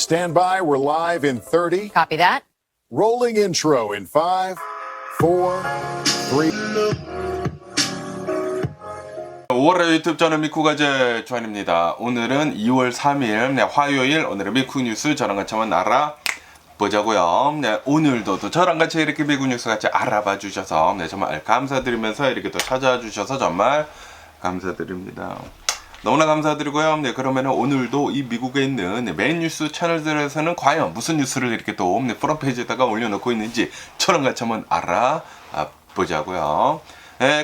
Stand by, we're live in 30. Copy that. Rolling intro in 5, 4, 3. 5월의 유튜브 저는 미쿠가제 조한입니다. 오늘은 2월 3일 화요일 오늘의 미쿠 뉴스 저랑 같이 한번 알아보자고요. 오늘도 또 저랑 같이 이렇게 미쿠 뉴스 같이 알아봐 주셔서 정말 감사드리면서 이렇게 또 찾아와 주셔서 정말 감사드립니다. 너무나 감사드리고요. 그러면 오늘도 이 미국에 있는 메인 뉴스 채널들에서는 과연 무슨 뉴스를 이렇게 또 프론트페이지에다가 올려놓고 있는지 저랑 같이 한번 알아보자고요.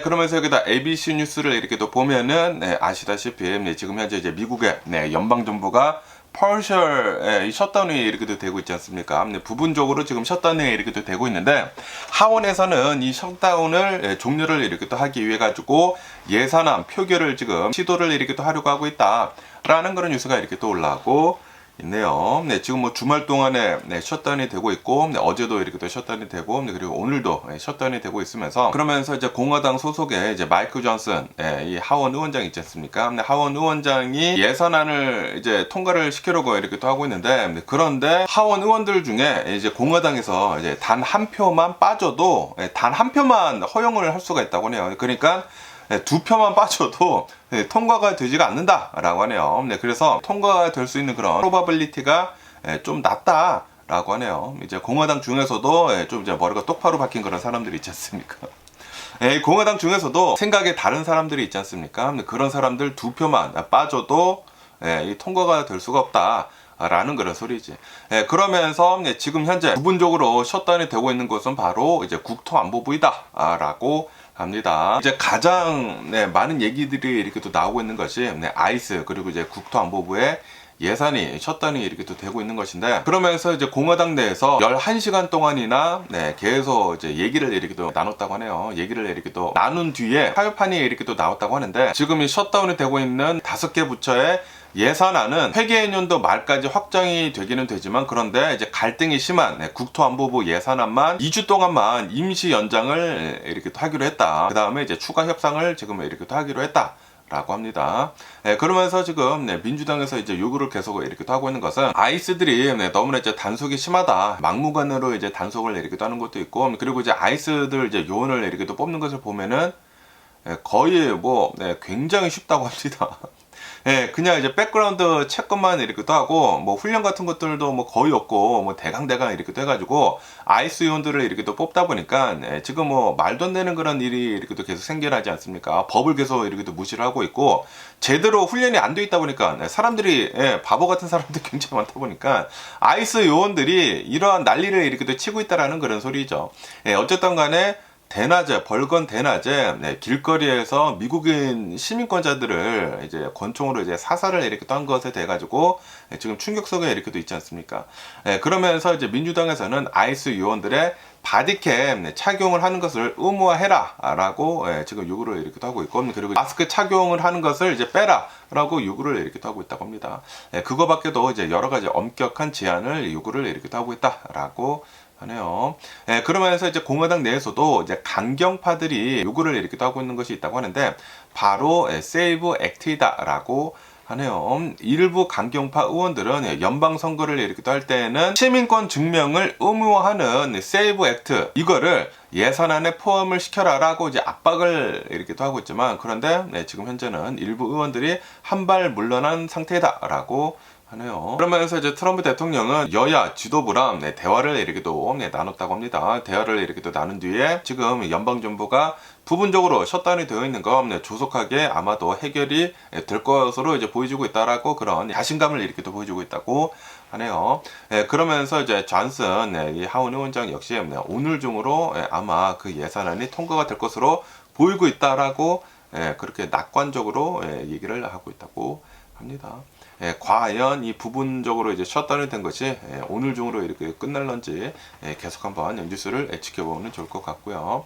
그러면서 여기다 ABC 뉴스를 이렇게 또 보면은 아시다시피 지금 현재 이제 미국의 연방정부가 partial 셧다운이 이렇게도 되고 있지 않습니까? 부분적으로 지금 셧다운이 이렇게도 되고 있는데 하원에서는 이 셧다운을 종료를 이렇게 또 하기 위해 가지고 예산안 표결을 지금 시도를 이렇게 또 하려고 하고 있다라는 그런 뉴스가 이렇게 또 올라오고 있네요. 지금 뭐 주말 동안에 셧다운이 되고 있고 어제도 이렇게 또 셧다운이 되고 그리고 오늘도 셧다운이 되고 있으면서 그러면서 이제 공화당 소속의 이제 마이크 존슨 이 하원 의원장 있지 않습니까? 하원 의원장이 예산안을 이제 통과를 시키려고 이렇게 또 하고 있는데 그런데 하원 의원들 중에 이제 공화당에서 이제 단 한 표만 빠져도 단 한 표만 허용을 할 수가 있다고 하네요. 그러니까 두 표만 빠져도 통과가 되지가 않는다라고 하네요. 그래서 통과가 될 수 있는 그런 프로바빌리티가 좀 낮다라고 하네요. 이제 공화당 중에서도 좀 이제 머리가 똑바로 박힌 그런 사람들이 있지 않습니까? 공화당 중에서도 생각이 다른 사람들이 있지 않습니까? 그런 사람들 두 표만 빠져도 통과가 될 수가 없다. 라는 그런 소리지. 그러면서 지금 현재 부분적으로 셧다운이 되고 있는 것은 바로 이제 국토안보부이다 라고 합니다. 이제 가장 많은 얘기들이 이렇게 또 나오고 있는 것이 아이스 그리고 이제 국토안보부의 예산이 셧다운이 이렇게 또 되고 있는 것인데 그러면서 이제 공화당 내에서 11시간 동안이나 계속 이제 얘기를 이렇게 또 나눴다고 하네요. 얘기를 이렇게 또 나눈 뒤에 타협안이 이렇게 또 나왔다고 하는데 지금 이 셧다운이 되고 있는 5개 부처의 예산안은 회계연도 말까지 확정이 되기는 되지만 그런데 이제 갈등이 심한 국토안보부 예산안만 2주 동안만 임시 연장을 이렇게 또 하기로 했다. 그 다음에 이제 추가 협상을 지금 이렇게 또 하기로 했다. 라고 합니다. 그러면서 지금 민주당에서 이제 요구를 계속 이렇게 또 하고 있는 것은 아이스들이 너무나 이제 단속이 심하다. 막무가내로 이제 단속을 이렇게 또 하는 것도 있고 그리고 이제 아이스들 이제 요원을 이렇게 또 뽑는 것을 보면은 거의 뭐 굉장히 쉽다고 합니다. 그냥 이제 백그라운드 체크만 이렇게도 하고 뭐 훈련 같은 것들도 뭐 거의 없고 뭐 대강대강 이렇게도 해가지고 아이스 요원들을 이렇게도 뽑다 보니까 지금 뭐 말도 안 되는 그런 일이 이렇게도 계속 생겨나지 않습니까? 법을 계속 이렇게도 무시를 하고 있고 제대로 훈련이 안 돼 있다 보니까 사람들이 바보 같은 사람들이 굉장히 많다 보니까 아이스 요원들이 이러한 난리를 이렇게도 치고 있다라는 그런 소리죠. 어쨌든 간에 대낮에 벌건 대낮에 길거리에서 미국인 시민권자들을 이제 권총으로 이제 사살을 이렇게 한 것에 대해 가지고 지금 충격 속에 이렇게도 있지 않습니까? 그러면서 이제 민주당에서는 아이스 요원들의 바디캠 착용을 하는 것을 의무화해라라고 지금 요구를 이렇게 하고 있고 그리고 마스크 착용을 하는 것을 이제 빼라라고 요구를 이렇게 하고 있다고 합니다. 그거밖에도 이제 여러 가지 엄격한 제한을 요구를 이렇게 하고 있다라고 하네요. 그러면서 이제 공화당 내에서도 이제 강경파들이 요구를 이렇게 하고 있는 것이 있다고 하는데 바로 세이브 액트이다라고 하네요. 일부 강경파 의원들은 연방 선거를 이렇게 할 때에는 시민권 증명을 의무화하는 세이브 액트 이거를 예산안에 포함을 시켜라라고 이제 압박을 이렇게 하고 있지만 그런데 지금 현재는 일부 의원들이 한 발 물러난 상태다라고 하네요. 그러면서 이제 트럼프 대통령은 여야 지도부랑 대화를 이렇게 또 나눴다고 합니다. 대화를 이렇게 또 나눈 뒤에 지금 연방정부가 부분적으로 셧다운이 되어 있는 거 조속하게 아마도 해결이 될 것으로 이제 보여지고 있다라고 그런 자신감을 이렇게 또 보여주고 있다고 하네요. 그러면서 이제 존슨 이 하원 의원장 역시 오늘 중으로 아마 그 예산안이 통과가 될 것으로 보이고 있다라고 그렇게 낙관적으로 얘기를 하고 있다고 합니다. 과연 이 부분적으로 이제 셧다운이 된 것이 오늘 중으로 이렇게 끝날런지 계속 한번 뉴스를 지켜보면 좋을 것 같고요.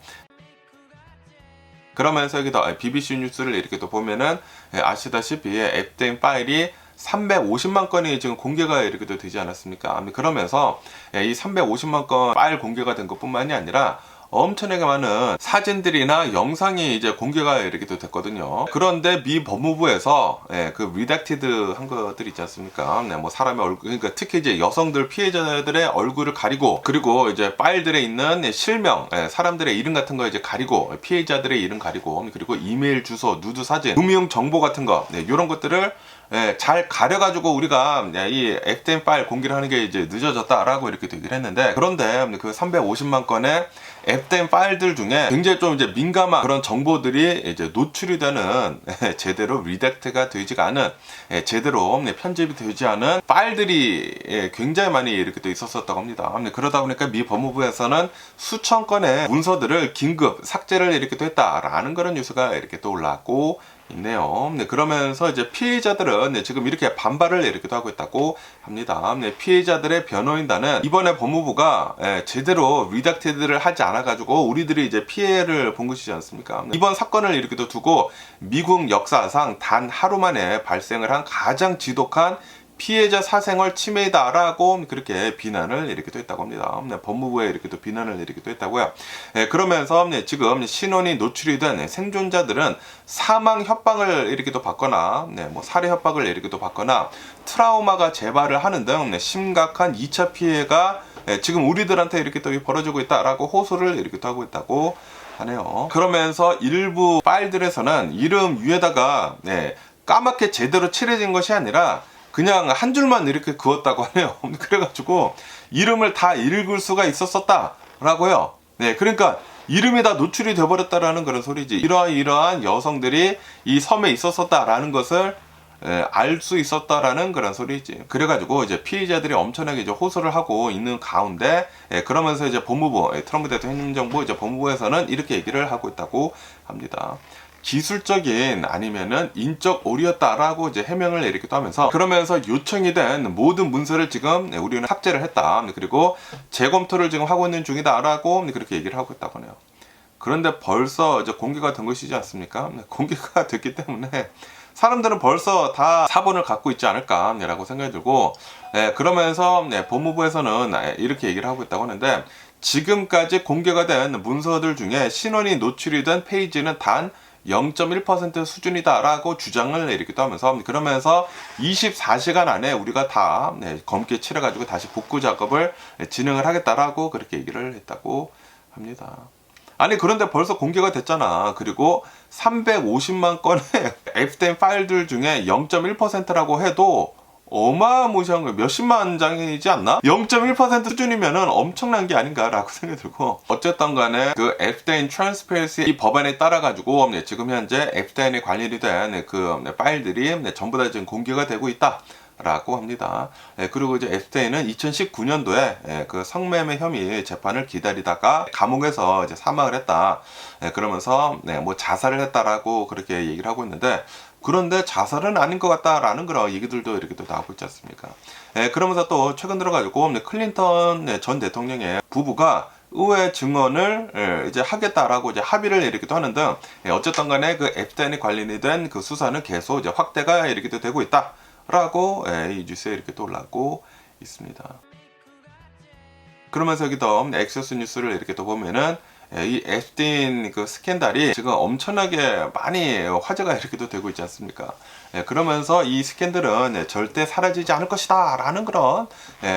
그러면서 여기다 BBC 뉴스를 이렇게 또 보면은 아시다시피 앱스테인 파일이 350만 건이 지금 공개가 이렇게 되지 않았습니까? 그러면서 이 350만 건 파일 공개가 된 것뿐만이 아니라 엄청나게 많은 사진들이나 영상이 이제 공개가 이렇게 또 됐거든요. 그런데 미 법무부에서 그 리닥티드 한 것들 있지 않습니까? 뭐 사람의 얼굴, 그러니까 특히 이제 여성들 피해자들의 얼굴을 가리고, 그리고 이제 파일들에 있는 실명, 사람들의 이름 같은 거 이제 가리고, 피해자들의 이름 가리고, 그리고 이메일 주소, 누드 사진, 금융 정보 같은 거, 이런 것들을 잘 가려가지고 우리가 이 FDN 파일 공개를 하는 게 이제 늦어졌다라고 이렇게 얘기를 했는데, 그런데 그 350만 건의 FDN 파일들 중에 굉장히 좀 이제 민감한 그런 정보들이 이제 노출이 되는 제대로 리닥트가 되지가 않은, 제대로 편집이 되지 않은 파일들이 굉장히 많이 이렇게 또 있었었다고 합니다. 그러다 보니까 미 법무부에서는 수천 건의 문서들을 긴급 삭제를 이렇게 또 했다라는 그런 뉴스가 이렇게 또 올라왔고 있네요. 그러면서 이제 피해자들은 지금 이렇게 반발을 이렇게 하고 있다고 합니다. 피해자들의 변호인단은 이번에 법무부가 제대로 리닥티드를 하지 않아가지고 우리들이 이제 피해를 본 것이지 않습니까? 이번 사건을 이렇게 두고 미국 역사상 단 하루 만에 발생을 한 가장 지독한 피해자 사생활 침해다라고 그렇게 비난을 이렇게 또 했다고 합니다. 법무부에 이렇게 또 비난을 이렇게 또 했다고요. 그러면서 지금 신원이 노출이 된 생존자들은 사망 협박을 이렇게 또 받거나, 뭐 살해 협박을 이렇게 또 받거나, 트라우마가 재발을 하는 등 심각한 2차 피해가 지금 우리들한테 이렇게 또 벌어지고 있다라고 호소를 이렇게 또 하고 있다고 하네요. 그러면서 일부 파일들에서는 이름 위에다가 까맣게 제대로 칠해진 것이 아니라 그냥 한 줄만 이렇게 그었다고 하네요. 그래가지고 이름을 다 읽을 수가 있었었다라고요. 그러니까 이름이 다 노출이 돼버렸다라는 그런 소리지. 이러한 여성들이 이 섬에 있었었다라는 것을 알 수 있었다라는 그런 소리지. 그래가지고 이제 피해자들이 엄청나게 이제 호소를 하고 있는 가운데, 그러면서 이제 법무부, 트럼프 대통령 행정부 이제 법무부에서는 이렇게 얘기를 하고 있다고 합니다. 기술적인 아니면은 인적 오류였다라고 이제 해명을 이렇게 또 하면서, 그러면서 요청이 된 모든 문서를 지금 우리는 삭제를 했다. 그리고 재검토를 지금 하고 있는 중이다라고 그렇게 얘기를 하고 있다고 하네요. 그런데 벌써 이제 공개가 된 것이지 않습니까? 공개가 됐기 때문에 사람들은 벌써 다 사본을 갖고 있지 않을까라고 생각이 들고, 그러면서 법무부에서는 이렇게 얘기를 하고 있다고 하는데, 지금까지 공개가 된 문서들 중에 신원이 노출이 된 페이지는 단 0.1% 수준이다라고 주장을 이렇게 또 하면서, 그러면서 24시간 안에 우리가 다 검게 칠해가지고 다시 복구 작업을 진행을 하겠다라고 그렇게 얘기를 했다고 합니다. 아니 그런데 벌써 공개가 됐잖아. 그리고 350만 건의 FDN 파일들 중에 0.1%라고 해도 어마무시한 거예요. 몇십만 장이지 않나? 0.1% 수준이면은 엄청난 게 아닌가라고 생각이 들고, 어쨌든 간에 그 FDN Transparency 이 법안에 따라 가지고 지금 현재 FDN에 관련이 된 그 파일들이 전부 다 지금 공개가 되고 있다 라고 합니다. 그리고 이제 FDN은 2019년도에 그 성매매 혐의 재판을 기다리다가 감옥에서 이제 사망을 했다. 그러면서 뭐 자살을 했다라고 그렇게 얘기를 하고 있는데, 그런데 자살은 아닌 것 같다라는 그런 얘기들도 이렇게 또 나오고 있지 않습니까? 그러면서 또 최근 들어가지고 클린턴 전 대통령의 부부가 의회 증언을 이제 하겠다라고 이제 합의를 이렇게 또 하는 등, 어쨌든 간에 그 FDN에 관련이 된 그 수사는 계속 이제 확대가 이렇게 또 되고 있다. 라고 이 뉴스에 이렇게 또 올라오고 있습니다. 그러면서 여기도 엑소스 뉴스를 이렇게 또 보면은 이 FDN 그 스캔들이 지금 엄청나게 많이 화제가 이렇게 또 되고 있지 않습니까? 그러면서 이 스캔들은 절대 사라지지 않을 것이다 라는 그런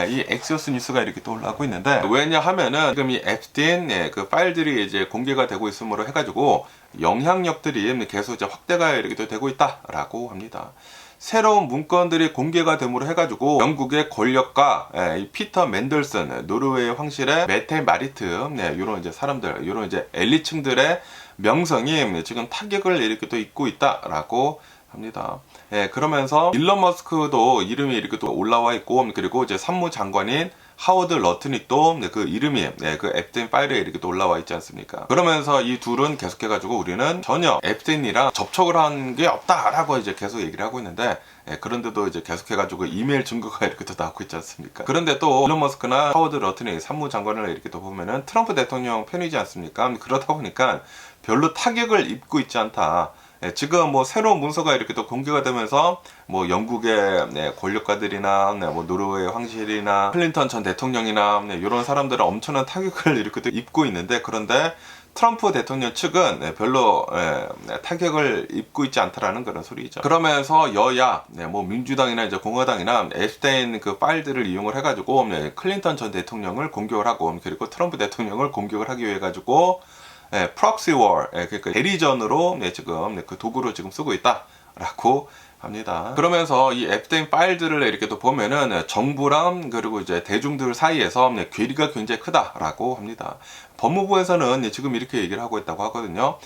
이 엑소스 뉴스가 이렇게 또 올라오고 있는데, 왜냐하면은 지금 이 FDN 그 파일들이 이제 공개가 되고 있음으로 해가지고 영향력들이 계속 이제 확대가 이렇게 또 되고 있다라고 합니다. 새로운 문건들이 공개가 됨으로 해가지고 영국의 권력가 이 피터 맨델슨, 노르웨이 황실의 메테 마리트, 이런 이제 사람들, 이런 이제 엘리층들의 명성이 지금 타격을 이렇게 또 입고 있다라고 합니다. 그러면서 일론 머스크도 이름이 이렇게 또 올라와 있고, 그리고 이제 산무장관인 하워드 러트닉도 그 이름이 그 FDN 파일에 이렇게 또 올라와 있지 않습니까? 그러면서 이 둘은 계속해가지고 우리는 전혀 FDN이랑 접촉을 한 게 없다라고 이제 계속 얘기를 하고 있는데, 그런데도 이제 계속해가지고 이메일 증거가 이렇게 또 나오고 있지 않습니까? 그런데 또 일론 머스크나 하워드 러트닉 산무장관을 이렇게 또 보면은 트럼프 대통령 편이지 않습니까? 그러다 보니까 별로 타격을 입고 있지 않다. 지금 뭐 새로운 문서가 이렇게 또 공개가 되면서 뭐 영국의 권력가들이나 뭐 노르웨이 황실이나 클린턴 전 대통령이나 이런 사람들은 엄청난 타격을 이렇게 또 입고 있는데, 그런데 트럼프 대통령 측은 별로 타격을 입고 있지 않다라는 그런 소리죠. 그러면서 여야, 뭐 민주당이나 이제 공화당이나 앱스테인 그 파일들을 이용을 해가지고 클린턴 전 대통령을 공격을 하고, 그리고 트럼프 대통령을 공격을 하기 위해 가지고 프록시 워, 그러니까 대리전으로 지금 그 도구를 지금 쓰고 있다라고 합니다. 그러면서 이 앱스테인 파일들을 이렇게 또 보면은 정부랑 그리고 이제 대중들 사이에서 괴리가 굉장히 크다라고 합니다. 법무부에서는 지금 이렇게 얘기를 하고 있다고 하거든요.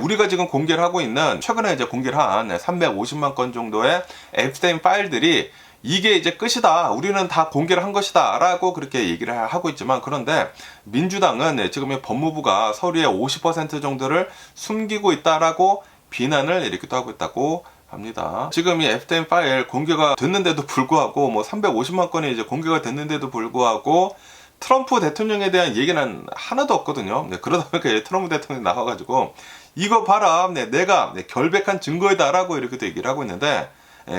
우리가 지금 공개를 하고 있는, 최근에 이제 공개를 한 350만 건 정도의 앱스테인 파일들이 이게 이제 끝이다, 우리는 다 공개를 한 것이다 라고 그렇게 얘기를 하고 있지만, 그런데 민주당은 지금 법무부가 서류의 50% 정도를 숨기고 있다라고 비난을 이렇게 또 하고 있다고 합니다. 지금 이 앱스테인 파일 공개가 됐는데도 불구하고, 뭐 350만 건이 이제 공개가 됐는데도 불구하고 트럼프 대통령에 대한 얘기는 하나도 없거든요. 그러다 보니까 트럼프 대통령이 나와가지고 이거 봐라, 내가 결백한 증거이다 라고 이렇게 또 얘기를 하고 있는데,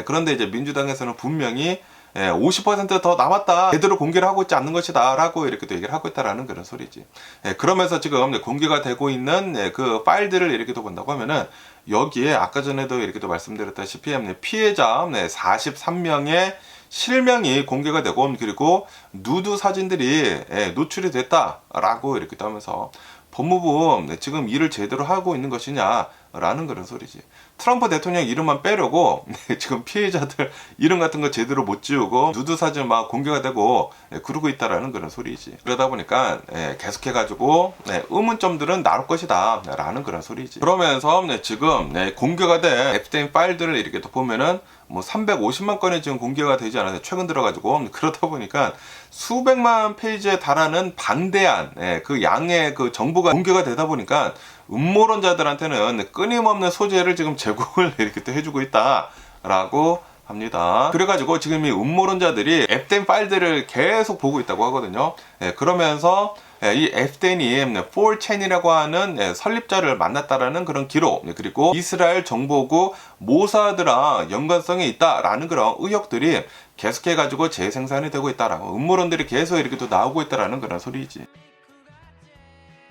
그런데 이제 민주당에서는 분명히 50% 더 남았다, 제대로 공개를 하고 있지 않는 것이다 라고 이렇게 또 얘기를 하고 있다라는 그런 소리지. 그러면서 지금 공개가 되고 있는 그 파일들을 이렇게 또 본다고 하면은, 여기에 아까 전에도 이렇게 또 말씀드렸다시피 피해자 43명의 실명이 공개가 되고, 그리고 누드 사진들이 노출이 됐다라고 이렇게 또 하면서 법무부 지금 일을 제대로 하고 있는 것이냐라는 그런 소리지. 트럼프 대통령 이름만 빼려고 지금 피해자들 이름 같은 거 제대로 못 지우고 누드 사진 막 공개가 되고 그러고 있다라는 그런 소리지. 그러다 보니까 계속해가지고 의문점들은 나올 것이다 라는 그런 소리지. 그러면서 지금 공개가 된 앱스테인 파일들을 이렇게 또 보면은 뭐 350만 건이 지금 공개가 되지 않아서 최근 들어가지고, 그러다 보니까 수백만 페이지에 달하는 방대한 그 양의 그 정보가 공개가 되다 보니까 음모론자들한테는 끊임없는 소재를 지금 제공을 이렇게 또 해주고 있다라고 합니다. 그래가지고 지금 이 음모론자들이 앱스테인 파일들을 계속 보고 있다고 하거든요. 그러면서 이 앱스테인이 4chan이라고 하는 설립자를 만났다라는 그런 기록, 그리고 이스라엘 정보국 모사드랑 연관성이 있다라는 그런 의혹들이 계속해가지고 재생산이 되고 있다라고, 음모론들이 계속 이렇게 또 나오고 있다라는 그런 소리지.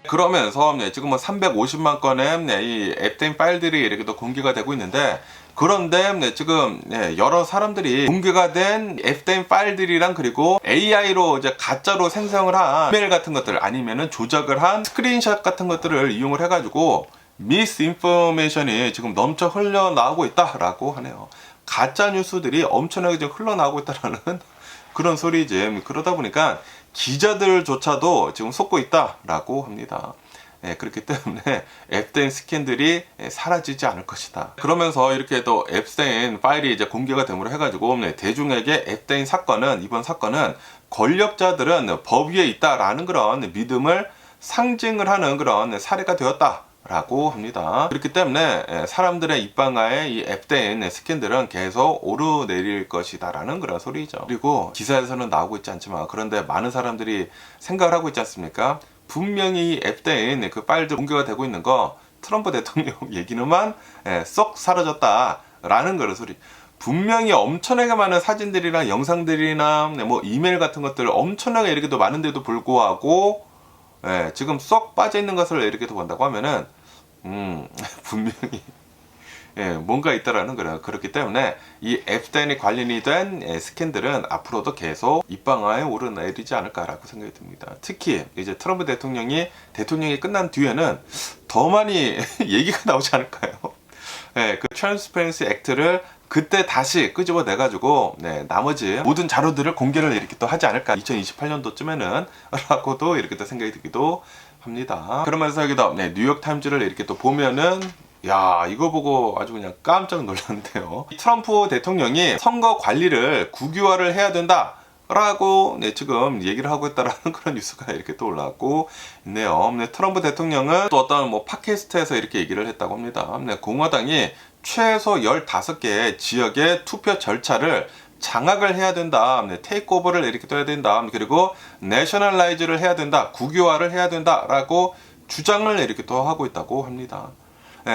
그러면서 지금 뭐 350만 건의 이 앱스테인 파일들이 이렇게 또 공개가 되고 있는데, 그런데 지금 여러 사람들이 공개가 된 앱스테인 파일들이랑, 그리고 AI로 이제 가짜로 생성을 한 이메일 같은 것들, 아니면은 조작을 한 스크린샷 같은 것들을 이용을 해가지고 미스인포메이션이 지금 넘쳐 흘러나오고 있다라고 하네요. 가짜 뉴스들이 엄청나게 지금 흘러나오고 있다라는 그런 소리지. 그러다 보니까 기자들조차도 지금 속고 있다라고 합니다. 그렇기 때문에 앱스테인 스캔들이 사라지지 않을 것이다. 그러면서 이렇게 또 앱스테인 파일이 이제 공개가 됨으로 해가지고 대중에게 앱스테인 사건은, 이번 사건은 권력자들은 법 위에 있다라는 그런 믿음을 상징을 하는 그런 사례가 되었다 라고 합니다. 그렇기 때문에 사람들의 입방아에 이 앱스테인 스캔들은 계속 오르내릴 것이다 라는 그런 소리죠. 그리고 기사에서는 나오고 있지 않지만, 그런데 많은 사람들이 생각을 하고 있지 않습니까? 분명히 앱스테인 그 파일들 공개가 되고 있는 거 트럼프 대통령 얘기는만 쏙 사라졌다 라는 그런 소리. 분명히 엄청나게 많은 사진들이나 영상들이나 뭐 이메일 같은 것들 엄청나게 이렇게 또 많은데도 불구하고 지금 쏙 빠져있는 것을 이렇게 또 본다고 하면은 분명히 뭔가 있다라는 거예요. 그렇기 때문에 이 앱스테인이 관련이 된 스캔들은 앞으로도 계속 입방아에 오르내리지 않을까라고 생각이 듭니다. 특히 이제 트럼프 대통령이 끝난 뒤에는 더 많이 얘기가 나오지 않을까요? 그 트랜스퍼런시 액트를 그때 다시 끄집어내가지고 나머지 모든 자료들을 공개를 이렇게 또 하지 않을까, 2028년도쯤에는 라고도 이렇게 또 생각이 들기도 합니다. 그러면서 여기다 뉴욕타임즈를 이렇게 또 보면은, 야, 이거 보고 아주 그냥 깜짝 놀랐는데요. 트럼프 대통령이 선거 관리를 국유화를 해야 된다 라고 지금 얘기를 하고 있다라는 그런 뉴스가 이렇게 또 올라왔고 있네요. 트럼프 대통령은 또 어떤 뭐 팟캐스트에서 이렇게 얘기를 했다고 합니다. 공화당이 최소 15개 지역의 투표 절차를 장악을 해야 된다, 테이크오버를 이렇게 또 해야 된다, 그리고 내셔널라이즈를 해야 된다, 국유화를 해야 된다 라고 주장을 이렇게 또 하고 있다고 합니다.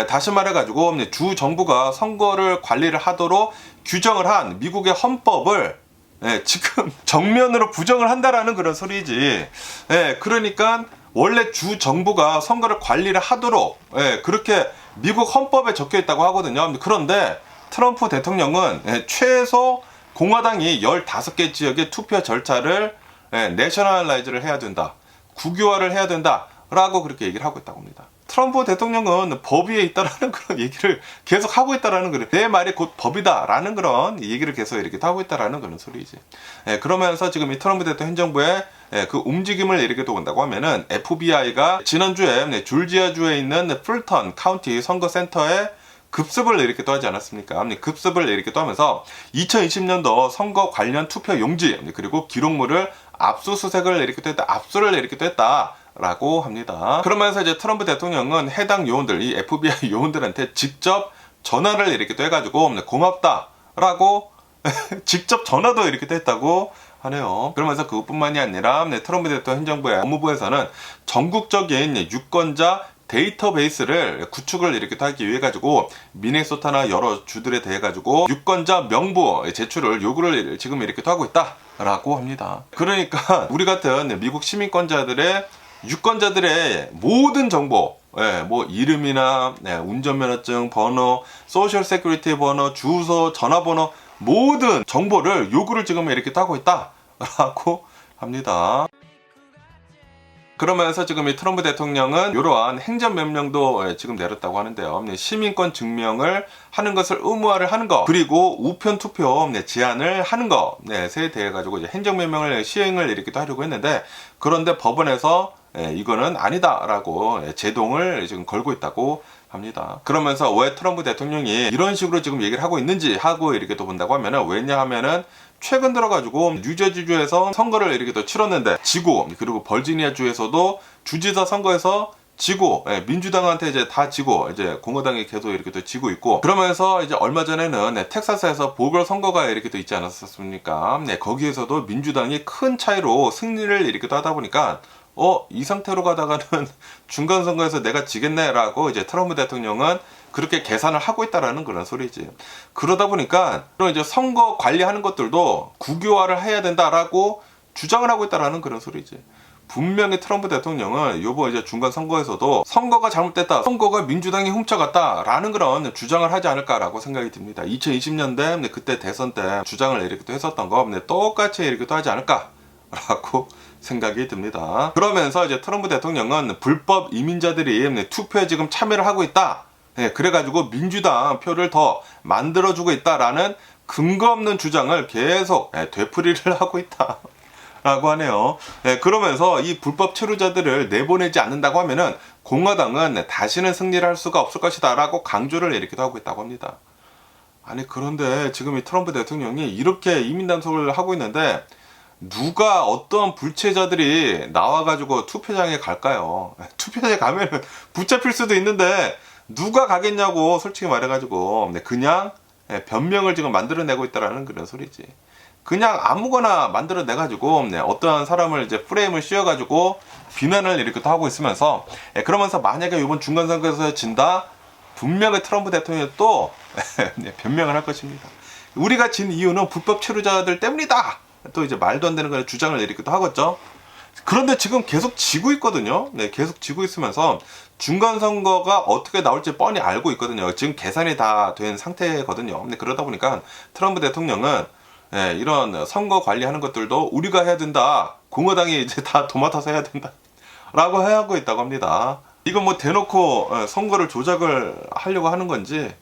다시 말해가지고 주 정부가 선거를 관리를 하도록 규정을 한 미국의 헌법을 지금 정면으로 부정을 한다라는 그런 소리지. 그러니까 원래 주 정부가 선거를 관리를 하도록 그렇게 미국 헌법에 적혀 있다고 하거든요. 그런데 트럼프 대통령은 최소 공화당이 15개 지역의 투표 절차를 내셔널라이즈를 해야 된다, 국유화를 해야 된다 라고 그렇게 얘기를 하고 있다고 합니다. 트럼프 대통령은 법 위에 있다라는 그런 얘기를 계속 하고 있다라는 그런, 내 말이 곧 법이다 라는 그런 얘기를 계속 이렇게 하고 있다라는 그런 소리지. 그러면서 지금 이 트럼프 대통령 행정부의 그 움직임을 이렇게 또 본다고 하면은 FBI가 지난주에 졸지아주에 있는 풀턴 카운티 선거센터에 급습을 이렇게 또 하지 않았습니까? 급습을 이렇게 또 하면서 2020년도 선거 관련 투표 용지 그리고 기록물을 압수수색을 이렇게 또 했다, 압수를 이렇게 또 했다 라고 합니다. 그러면서 이제 트럼프 대통령은 해당 요원들, 이 FBI 요원들한테 직접 전화를 이렇게 또 해가지고 고맙다 라고 직접 전화도 이렇게 또 했다고 하네요. 그러면서 그것뿐만이 아니라 트럼프 대통령 행정부의 법무부에서는 전국적인 유권자 데이터베이스를 구축을 이렇게 하기 위해 가지고 미네소타나 여러 주들에 대해 가지고 유권자 명부 제출을 요구를 지금 이렇게 또 하고 있다라고 합니다. 그러니까 우리 같은 미국 시민권자들의 유권자들의 모든 정보, 뭐 이름이나 운전면허증 번호, 소셜 세큐리티 번호, 주소, 전화번호 모든 정보를 요구를 지금 이렇게 또 하고 있다라고 합니다. 그러면서 지금 이 트럼프 대통령은 이러한 행정명령도 지금 내렸다고 하는데요. 시민권 증명을 하는 것을 의무화를 하는 것, 그리고 우편 투표 제한을 하는 것에 대해 가지고 이제 행정명령을 시행을 이렇게 또 하려고 했는데, 그런데 법원에서 이거는 아니다라고 제동을 지금 걸고 있다고 합니다. 그러면서 왜 트럼프 대통령이 이런 식으로 지금 얘기를 하고 있는지 하고 이렇게 또 본다고 하면은, 왜냐하면은 최근 들어가지고 뉴저지주에서 선거를 이렇게 또 치렀는데 지고, 그리고 버지니아주에서도 주지사 선거에서 지고, 민주당한테 이제 다 지고, 이제 공화당이 계속 이렇게 또 지고 있고, 그러면서 이제 얼마 전에는 텍사스에서 보궐선거가 이렇게 또 있지 않았습니까? 거기에서도 민주당이 큰 차이로 승리를 이렇게 또 하다 보니까 이 상태로 가다가는 중간 선거에서 내가 지겠네 라고 이제 트럼프 대통령은 그렇게 계산을 하고 있다라는 그런 소리지. 그러다 보니까 그런 이제 선거 관리하는 것들도 국유화를 해야 된다라고 주장을 하고 있다라는 그런 소리지. 분명히 트럼프 대통령은 요번 이제 중간 선거에서도 선거가 잘못됐다, 선거가 민주당이 훔쳐갔다라는 그런 주장을 하지 않을까라고 생각이 듭니다. 2020년대 그때 대선 때 주장을 이렇게 또 했었던 거 똑같이 이렇게 또 하지 않을까라고 생각이 듭니다. 그러면서 이제 트럼프 대통령은 불법 이민자들이 투표에 지금 참여를 하고 있다, 그래가지고 민주당 표를 더 만들어주고 있다라는 근거 없는 주장을 계속 되풀이를 하고 있다 라고 하네요. 그러면서 이 불법 체류자들을 내보내지 않는다고 하면은 공화당은 다시는 승리를 할 수가 없을 것이다 라고 강조를 이렇게 하고 있다고 합니다. 아니, 그런데 지금 이 트럼프 대통령이 이렇게 이민 단속을 하고 있는데 누가 어떤 불체자들이 나와가지고 투표장에 갈까요? 투표장에 가면 붙잡힐 수도 있는데 누가 가겠냐고, 솔직히 말해가지고 그냥 변명을 지금 만들어내고 있다라는 그런 소리지. 그냥 아무거나 만들어내가지고 어떠한 사람을 이제 프레임을 씌워가지고 비난을 이렇게 또 하고 있으면서, 그러면서 만약에 이번 중간선거에서 진다, 분명히 트럼프 대통령이 또 변명을 할 것입니다. 우리가 진 이유는 불법 체류자들 때문이다, 또 이제 말도 안 되는 그런 주장을 이렇게 또 하겠죠. 그런데 지금 계속 지고 있거든요. 계속 지고 있으면서 중간선거가 어떻게 나올지 뻔히 알고 있거든요. 지금 계산이 다 된 상태거든요. 그러다 보니까 트럼프 대통령은 이런 선거 관리하는 것들도 우리가 해야 된다, 공화당이 이제 다 도맡아서 해야 된다 라고 하고 있다고 합니다. 이건 뭐 대놓고 선거를 조작을 하려고 하는 건지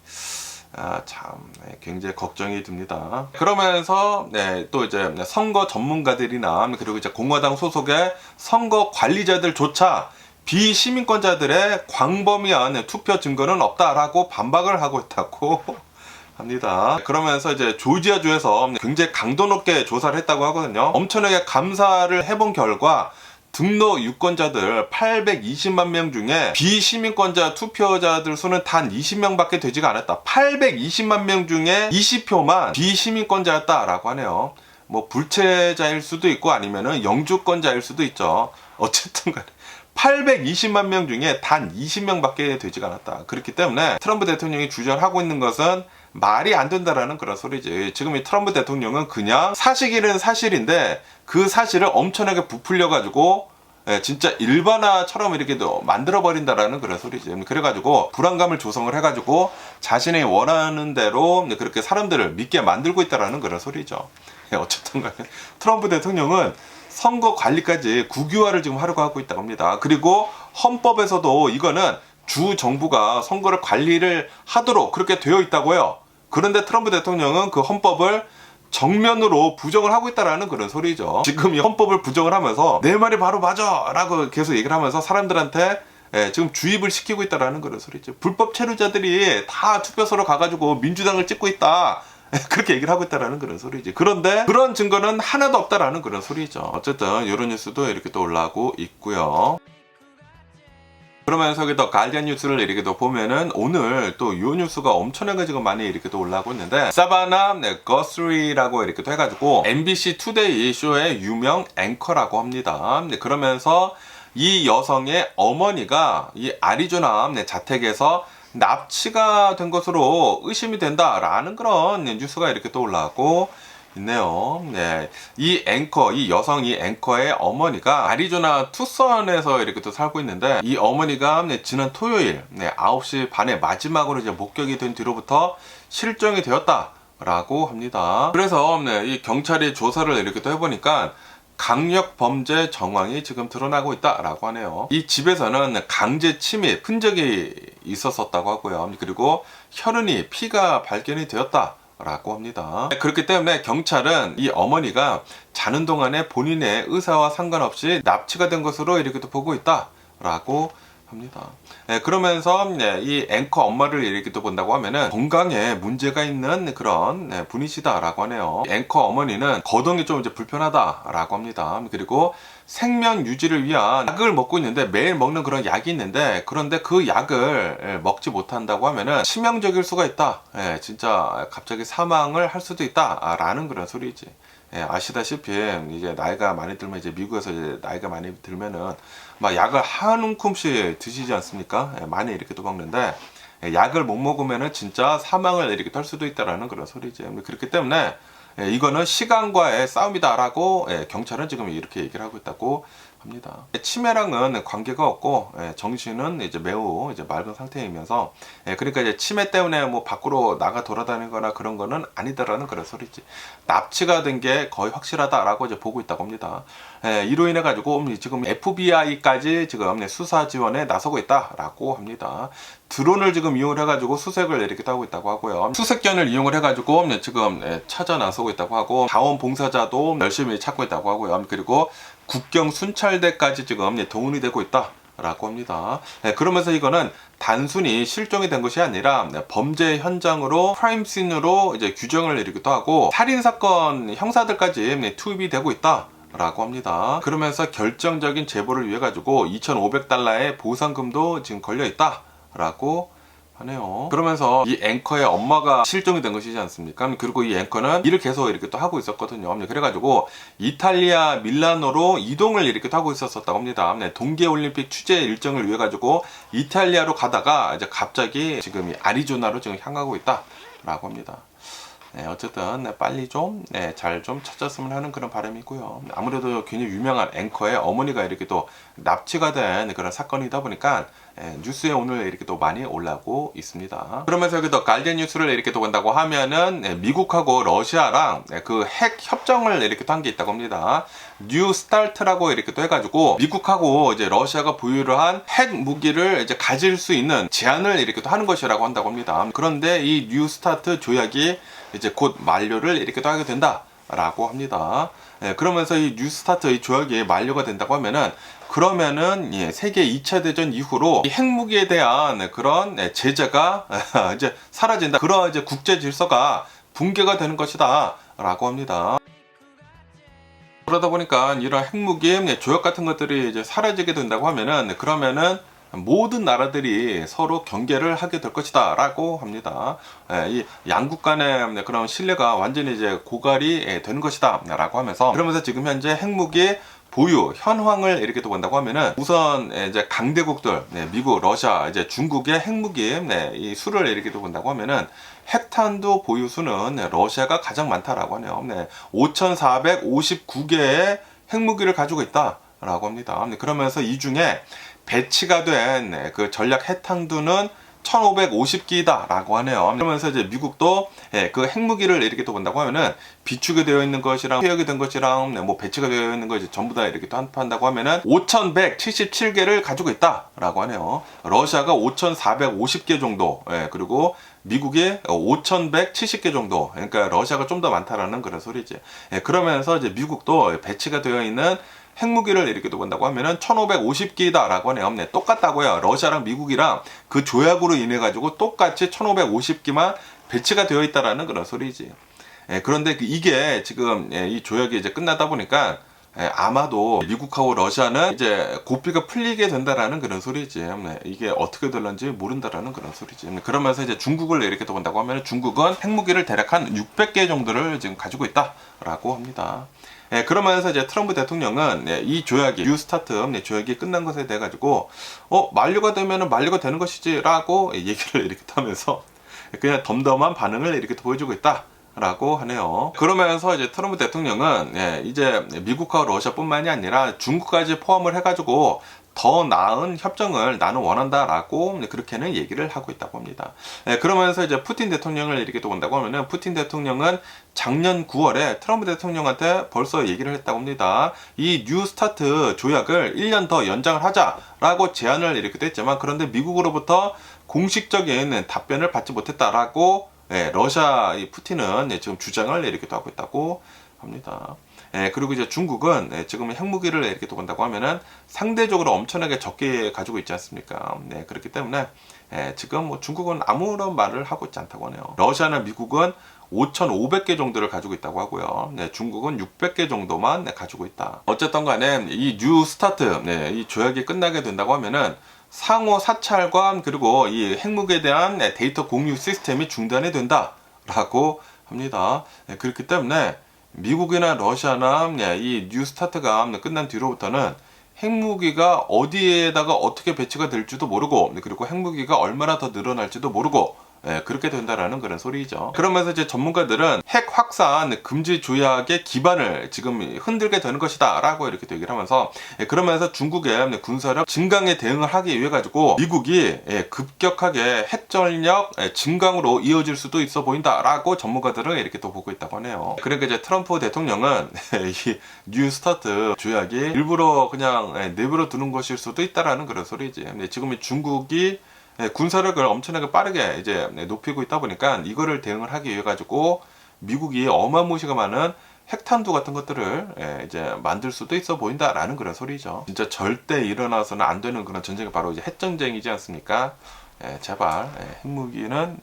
참 굉장히 걱정이 듭니다. 그러면서 또 이제 선거 전문가들이나 그리고 이제 공화당 소속의 선거 관리자들조차 비시민권자들의 광범위한 투표 증거는 없다라고 반박을 하고 있다고 합니다. 그러면서 이제 조지아주에서 굉장히 강도 높게 조사를 했다고 하거든요. 엄청나게 감사를 해본 결과 등록 유권자들 820만 명 중에 비시민권자 투표자들 수는 단 20명밖에 되지가 않았다. 820만 명 중에 20표만 비시민권자였다라고 하네요. 뭐 불체자일 수도 있고 아니면은 영주권자일 수도 있죠. 어쨌든 간에 820만 명 중에 단 20명밖에 되지가 않았다. 그렇기 때문에 트럼프 대통령이 주장하고 있는 것은 말이 안 된다라는 그런 소리지. 지금 이 트럼프 대통령은 그냥 사실은 사실인데 그 사실을 엄청나게 부풀려 가지고 진짜 일반화처럼 이렇게 만들어 버린다라는 그런 소리지. 그래가지고 불안감을 조성을 해가지고 자신이 원하는 대로 그렇게 사람들을 믿게 만들고 있다라는 그런 소리죠. 어쨌든 간에 트럼프 대통령은 선거 관리까지 국유화를 지금 하려고 하고 있다고 합니다. 그리고 헌법에서도 이거는 주 정부가 선거를 관리를 하도록 그렇게 되어 있다고요. 그런데 트럼프 대통령은 그 헌법을 정면으로 부정을 하고 있다라는 그런 소리죠. 지금 이 헌법을 부정을 하면서 내 말이 바로 맞아 라고 계속 얘기를 하면서 사람들한테 지금 주입을 시키고 있다라는 그런 소리죠. 불법 체류자들이 다 투표소로 가가지고 민주당을 찍고 있다. 그렇게 얘기를 하고 있다라는 그런 소리지. 그런데 그런 증거는 하나도 없다라는 그런 소리죠. 어쨌든 이런 뉴스도 이렇게 또 올라오고 있고요. 그러면서 더 가디언 뉴스를 이렇게 또 보면은 오늘 또 이 뉴스가 엄청나게 지금 많이 이렇게 또 올라오고 있는데 사바나 거스리라고 이렇게 또 해가지고 MBC 투데이 쇼의 유명 앵커라고 합니다. 그러면서 이 여성의 어머니가 이 애리조나 자택에서 납치가 된 것으로 의심이 된다라는 그런 뉴스가 이렇게 또 올라오고 있네요. 네. 이 앵커, 이 여성 이 앵커의 어머니가 애리조나 투선에서 이렇게 또 살고 있는데 이 어머니가 지난 토요일 9시 반에 마지막으로 이제 목격이 된 뒤로부터 실종이 되었다라고 합니다. 그래서 이 경찰이 조사를 이렇게 또 해보니까 강력 범죄 정황이 지금 드러나고 있다라고 하네요. 이 집에서는 강제 침입 흔적이 있었었다고 하고요. 그리고 혈흔이 피가 발견이 되었다. 라고 합니다. 그렇기 때문에 경찰은 이 어머니가 자는 동안에 본인의 의사와 상관없이 납치가 된 것으로 이렇게 보고 있다 라고 합니다. 그러면서 이 앵커 엄마를 이렇게 또 본다고 하면은 건강에 문제가 있는 그런 분이시다 라고 하네요. 앵커 어머니는 거동이 좀 이제 불편하다 라고 합니다. 그리고 생명 유지를 위한 약을 먹고 있는데 매일 먹는 그런 약이 있는데 그런데 그 약을 먹지 못한다고 하면은 치명적일 수가 있다. 진짜 갑자기 사망을 할 수도 있다 라는 그런 소리지. 아시다시피 이제 나이가 많이 들면 이제 미국에서 이제 나이가 많이 들면은 막 약을 한 움큼씩 드시지 않습니까? 많이 이렇게 또 먹는데 약을 못 먹으면은 진짜 사망을 이렇게 할 수도 있다라는 그런 소리지. 그렇기 때문에 이거는 시간과의 싸움이다라고 경찰은 지금 이렇게 얘기를 하고 있다고 합니다. 치매랑은 관계가 없고 정신은 이제 매우 이제 맑은 상태이면서 그러니까 이제 치매 때문에 뭐 밖으로 나가 돌아다니거나 그런 거는 아니다라는 그런 소리지. 납치가 된 게 거의 확실하다라고 이제 보고 있다고 합니다. 이로 인해 가지고 지금 FBI까지 지금 수사 지원에 나서고 있다라고 합니다. 드론을 지금 이용을 해가지고 수색을 이렇게 하고 있다고 하고요. 수색견을 이용을 해가지고 지금 찾아 나서고 있다고 하고 자원봉사자도 열심히 찾고 있다고 하고요. 그리고 국경 순찰대까지 지금 동원이 되고 있다. 라고 합니다. 그러면서 이거는 단순히 실종이 된 것이 아니라 범죄 현장으로 크라임씬으로 이제 규정을 이렇게 하고 살인사건 형사들까지 투입이 되고 있다. 라고 합니다. 그러면서 결정적인 제보를 위해 가지고 2,500달러의 보상금도 지금 걸려 있다. 라고 하네요. 그러면서 이 앵커의 엄마가 실종이 된 것이지 않습니까? 그리고 이 앵커는 일을 계속 이렇게 또 하고 있었거든요. 그래가지고 이탈리아 밀라노로 이동을 이렇게 하고 있었다고 합니다. 동계올림픽 취재 일정을 위해 가지고 이탈리아로 가다가 이제 갑자기 지금 이 애리조나로 지금 향하고 있다라고 합니다. 어쨌든 빨리 좀 잘 좀 찾았으면 하는 그런 바람이고요. 아무래도 굉장히 유명한 앵커의 어머니가 이렇게 또 납치가 된 그런 사건이다 보니까 뉴스에 오늘 이렇게 또 많이 올라오고 있습니다. 그러면서 여기 더 가디언 뉴스를 이렇게 또 본다고 하면은 미국하고 러시아랑 그 핵 협정을 이렇게 또 한 게 있다고 합니다. 뉴 스타트라고 이렇게 또 해가지고 미국하고 이제 러시아가 보유를 한 핵 무기를 이제 가질 수 있는 제한을 이렇게 또 하는 것이라고 한다고 합니다. 그런데 이 뉴 스타트 조약이 이제 곧 만료를 이렇게 또 하게 된다라고 합니다. 그러면서 이 뉴 스타트 이 조약이 만료가 된다고 하면은 그러면은 세계 2차 대전 이후로 이 핵무기에 대한 그런 제재가 이제 사라진다. 그런 이제 국제 질서가 붕괴가 되는 것이다라고 합니다. 그러다 보니까 이런 핵무기 조약 같은 것들이 이제 사라지게 된다고 하면은 그러면은 모든 나라들이 서로 경계를 하게 될 것이다 라고 합니다. 이 양국 간의 그런 신뢰가 완전히 이제 고갈이 되는 것이다 라고 하면서 그러면서 지금 현재 핵무기 보유 현황을 이렇게 또 본다고 하면은 우선 이제 강대국들 미국, 러시아, 이제 중국의 핵무기 이 수를 이렇게 또 본다고 하면은 핵탄두 보유 수는 러시아가 가장 많다라고 하네요. 5,459개의 핵무기를 가지고 있다라고 합니다. 그러면서 이 중에 배치가 된 그 전략 핵탄두는 1,550기다라고 하네요. 그러면서 이제 미국도 그 핵무기를 이렇게 또 본다고 하면은 비축이 되어 있는 것이랑 퇴역이 된 것이랑 뭐 배치가 되어 있는 것이 전부 다 이렇게 또 한다고 하면은 5,177개를 가지고 있다라고 하네요. 러시아가 5,450개 정도, 그리고 미국이 5,170개 정도. 그러니까 러시아가 좀 더 많다라는 그런 소리지. 그러면서 이제 미국도 배치가 되어 있는 핵무기를 이렇게 또 본다고 하면은 1,550기다라고 하네요. 똑같다고요. 러시아랑 미국이랑 그 조약으로 인해 가지고 똑같이 1,550기만 배치가 되어 있다라는 그런 소리지. 그런데 이게 지금 이 조약이 이제 끝나다 보니까 아마도 미국하고 러시아는 이제 고삐가 풀리게 된다라는 그런 소리지. 이게 어떻게 될런지 모른다라는 그런 소리지. 그러면서 이제 중국을 이렇게 또 본다고 하면 중국은 핵무기를 대략 한 600개 정도를 지금 가지고 있다라고 합니다. 그러면서 이제 트럼프 대통령은 이 조약이 뉴스타트 조약이 끝난 것에 대해 가지고 만료가 되면은 만료가 되는 것이지라고 얘기를 이렇게 하면서 그냥 덤덤한 반응을 이렇게 보여주고 있다라고 하네요. 그러면서 이제 트럼프 대통령은 이제 미국과 러시아뿐만이 아니라 중국까지 포함을 해가지고 더 나은 협정을 나는 원한다라고 그렇게는 얘기를 하고 있다고 합니다. 그러면서 이제 푸틴 대통령을 이렇게 또 본다고 하면은 푸틴 대통령은 작년 9월에 트럼프 대통령한테 벌써 얘기를 했다고 합니다. 이 뉴 스타트 조약을 1년 더 연장을 하자라고 제안을 이렇게 또 했지만 그런데 미국으로부터 공식적인 답변을 받지 못했다라고 러시아 이 푸틴은 지금 주장을 이렇게 또 하고 있다고 합니다. 그리고 이제 중국은 지금 핵무기를 이렇게 또 본다고 하면은 상대적으로 엄청나게 적게 가지고 있지 않습니까? 그렇기 때문에 지금 뭐 중국은 아무런 말을 하고 있지 않다고 하네요. 러시아나 미국은 5,500개 정도를 가지고 있다고 하고요. 중국은 600개 정도만 가지고 있다. 어쨌든 간에 이 뉴 스타트 이 조약이 끝나게 된다고 하면은 상호 사찰과 그리고 이 핵무기에 대한 데이터 공유 시스템이 중단이 된다라고 합니다. 그렇기 때문에 미국이나 러시아나 이 뉴 스타트가 끝난 뒤로부터는 핵무기가 어디에다가 어떻게 배치가 될지도 모르고 그리고 핵무기가 얼마나 더 늘어날지도 모르고 그렇게 된다라는 그런 소리죠. 그러면서 이제 전문가들은 핵 확산 금지 조약의 기반을 지금 흔들게 되는 것이다 라고 이렇게 얘기를 하면서 그러면서 중국의 군사력 증강에 대응을 하기 위해 가지고 미국이 급격하게 핵전력 증강으로 이어질 수도 있어 보인다 라고 전문가들은 이렇게 또 보고 있다고 하네요. 그러니까 이제 트럼프 대통령은 이 뉴 스타트 조약이 일부러 그냥 내버려 두는 것일 수도 있다라는 그런 소리지. 지금 중국이 군사력을 엄청나게 빠르게 이제 높이고 있다 보니까 이거를 대응을 하기 위해 가지고 미국이 어마무시가 많은 핵탄두 같은 것들을 이제 만들 수도 있어 보인다라는 그런 소리죠. 진짜 절대 일어나서는 안 되는 그런 전쟁이 바로 이제 핵전쟁이지 않습니까? 제발 핵무기는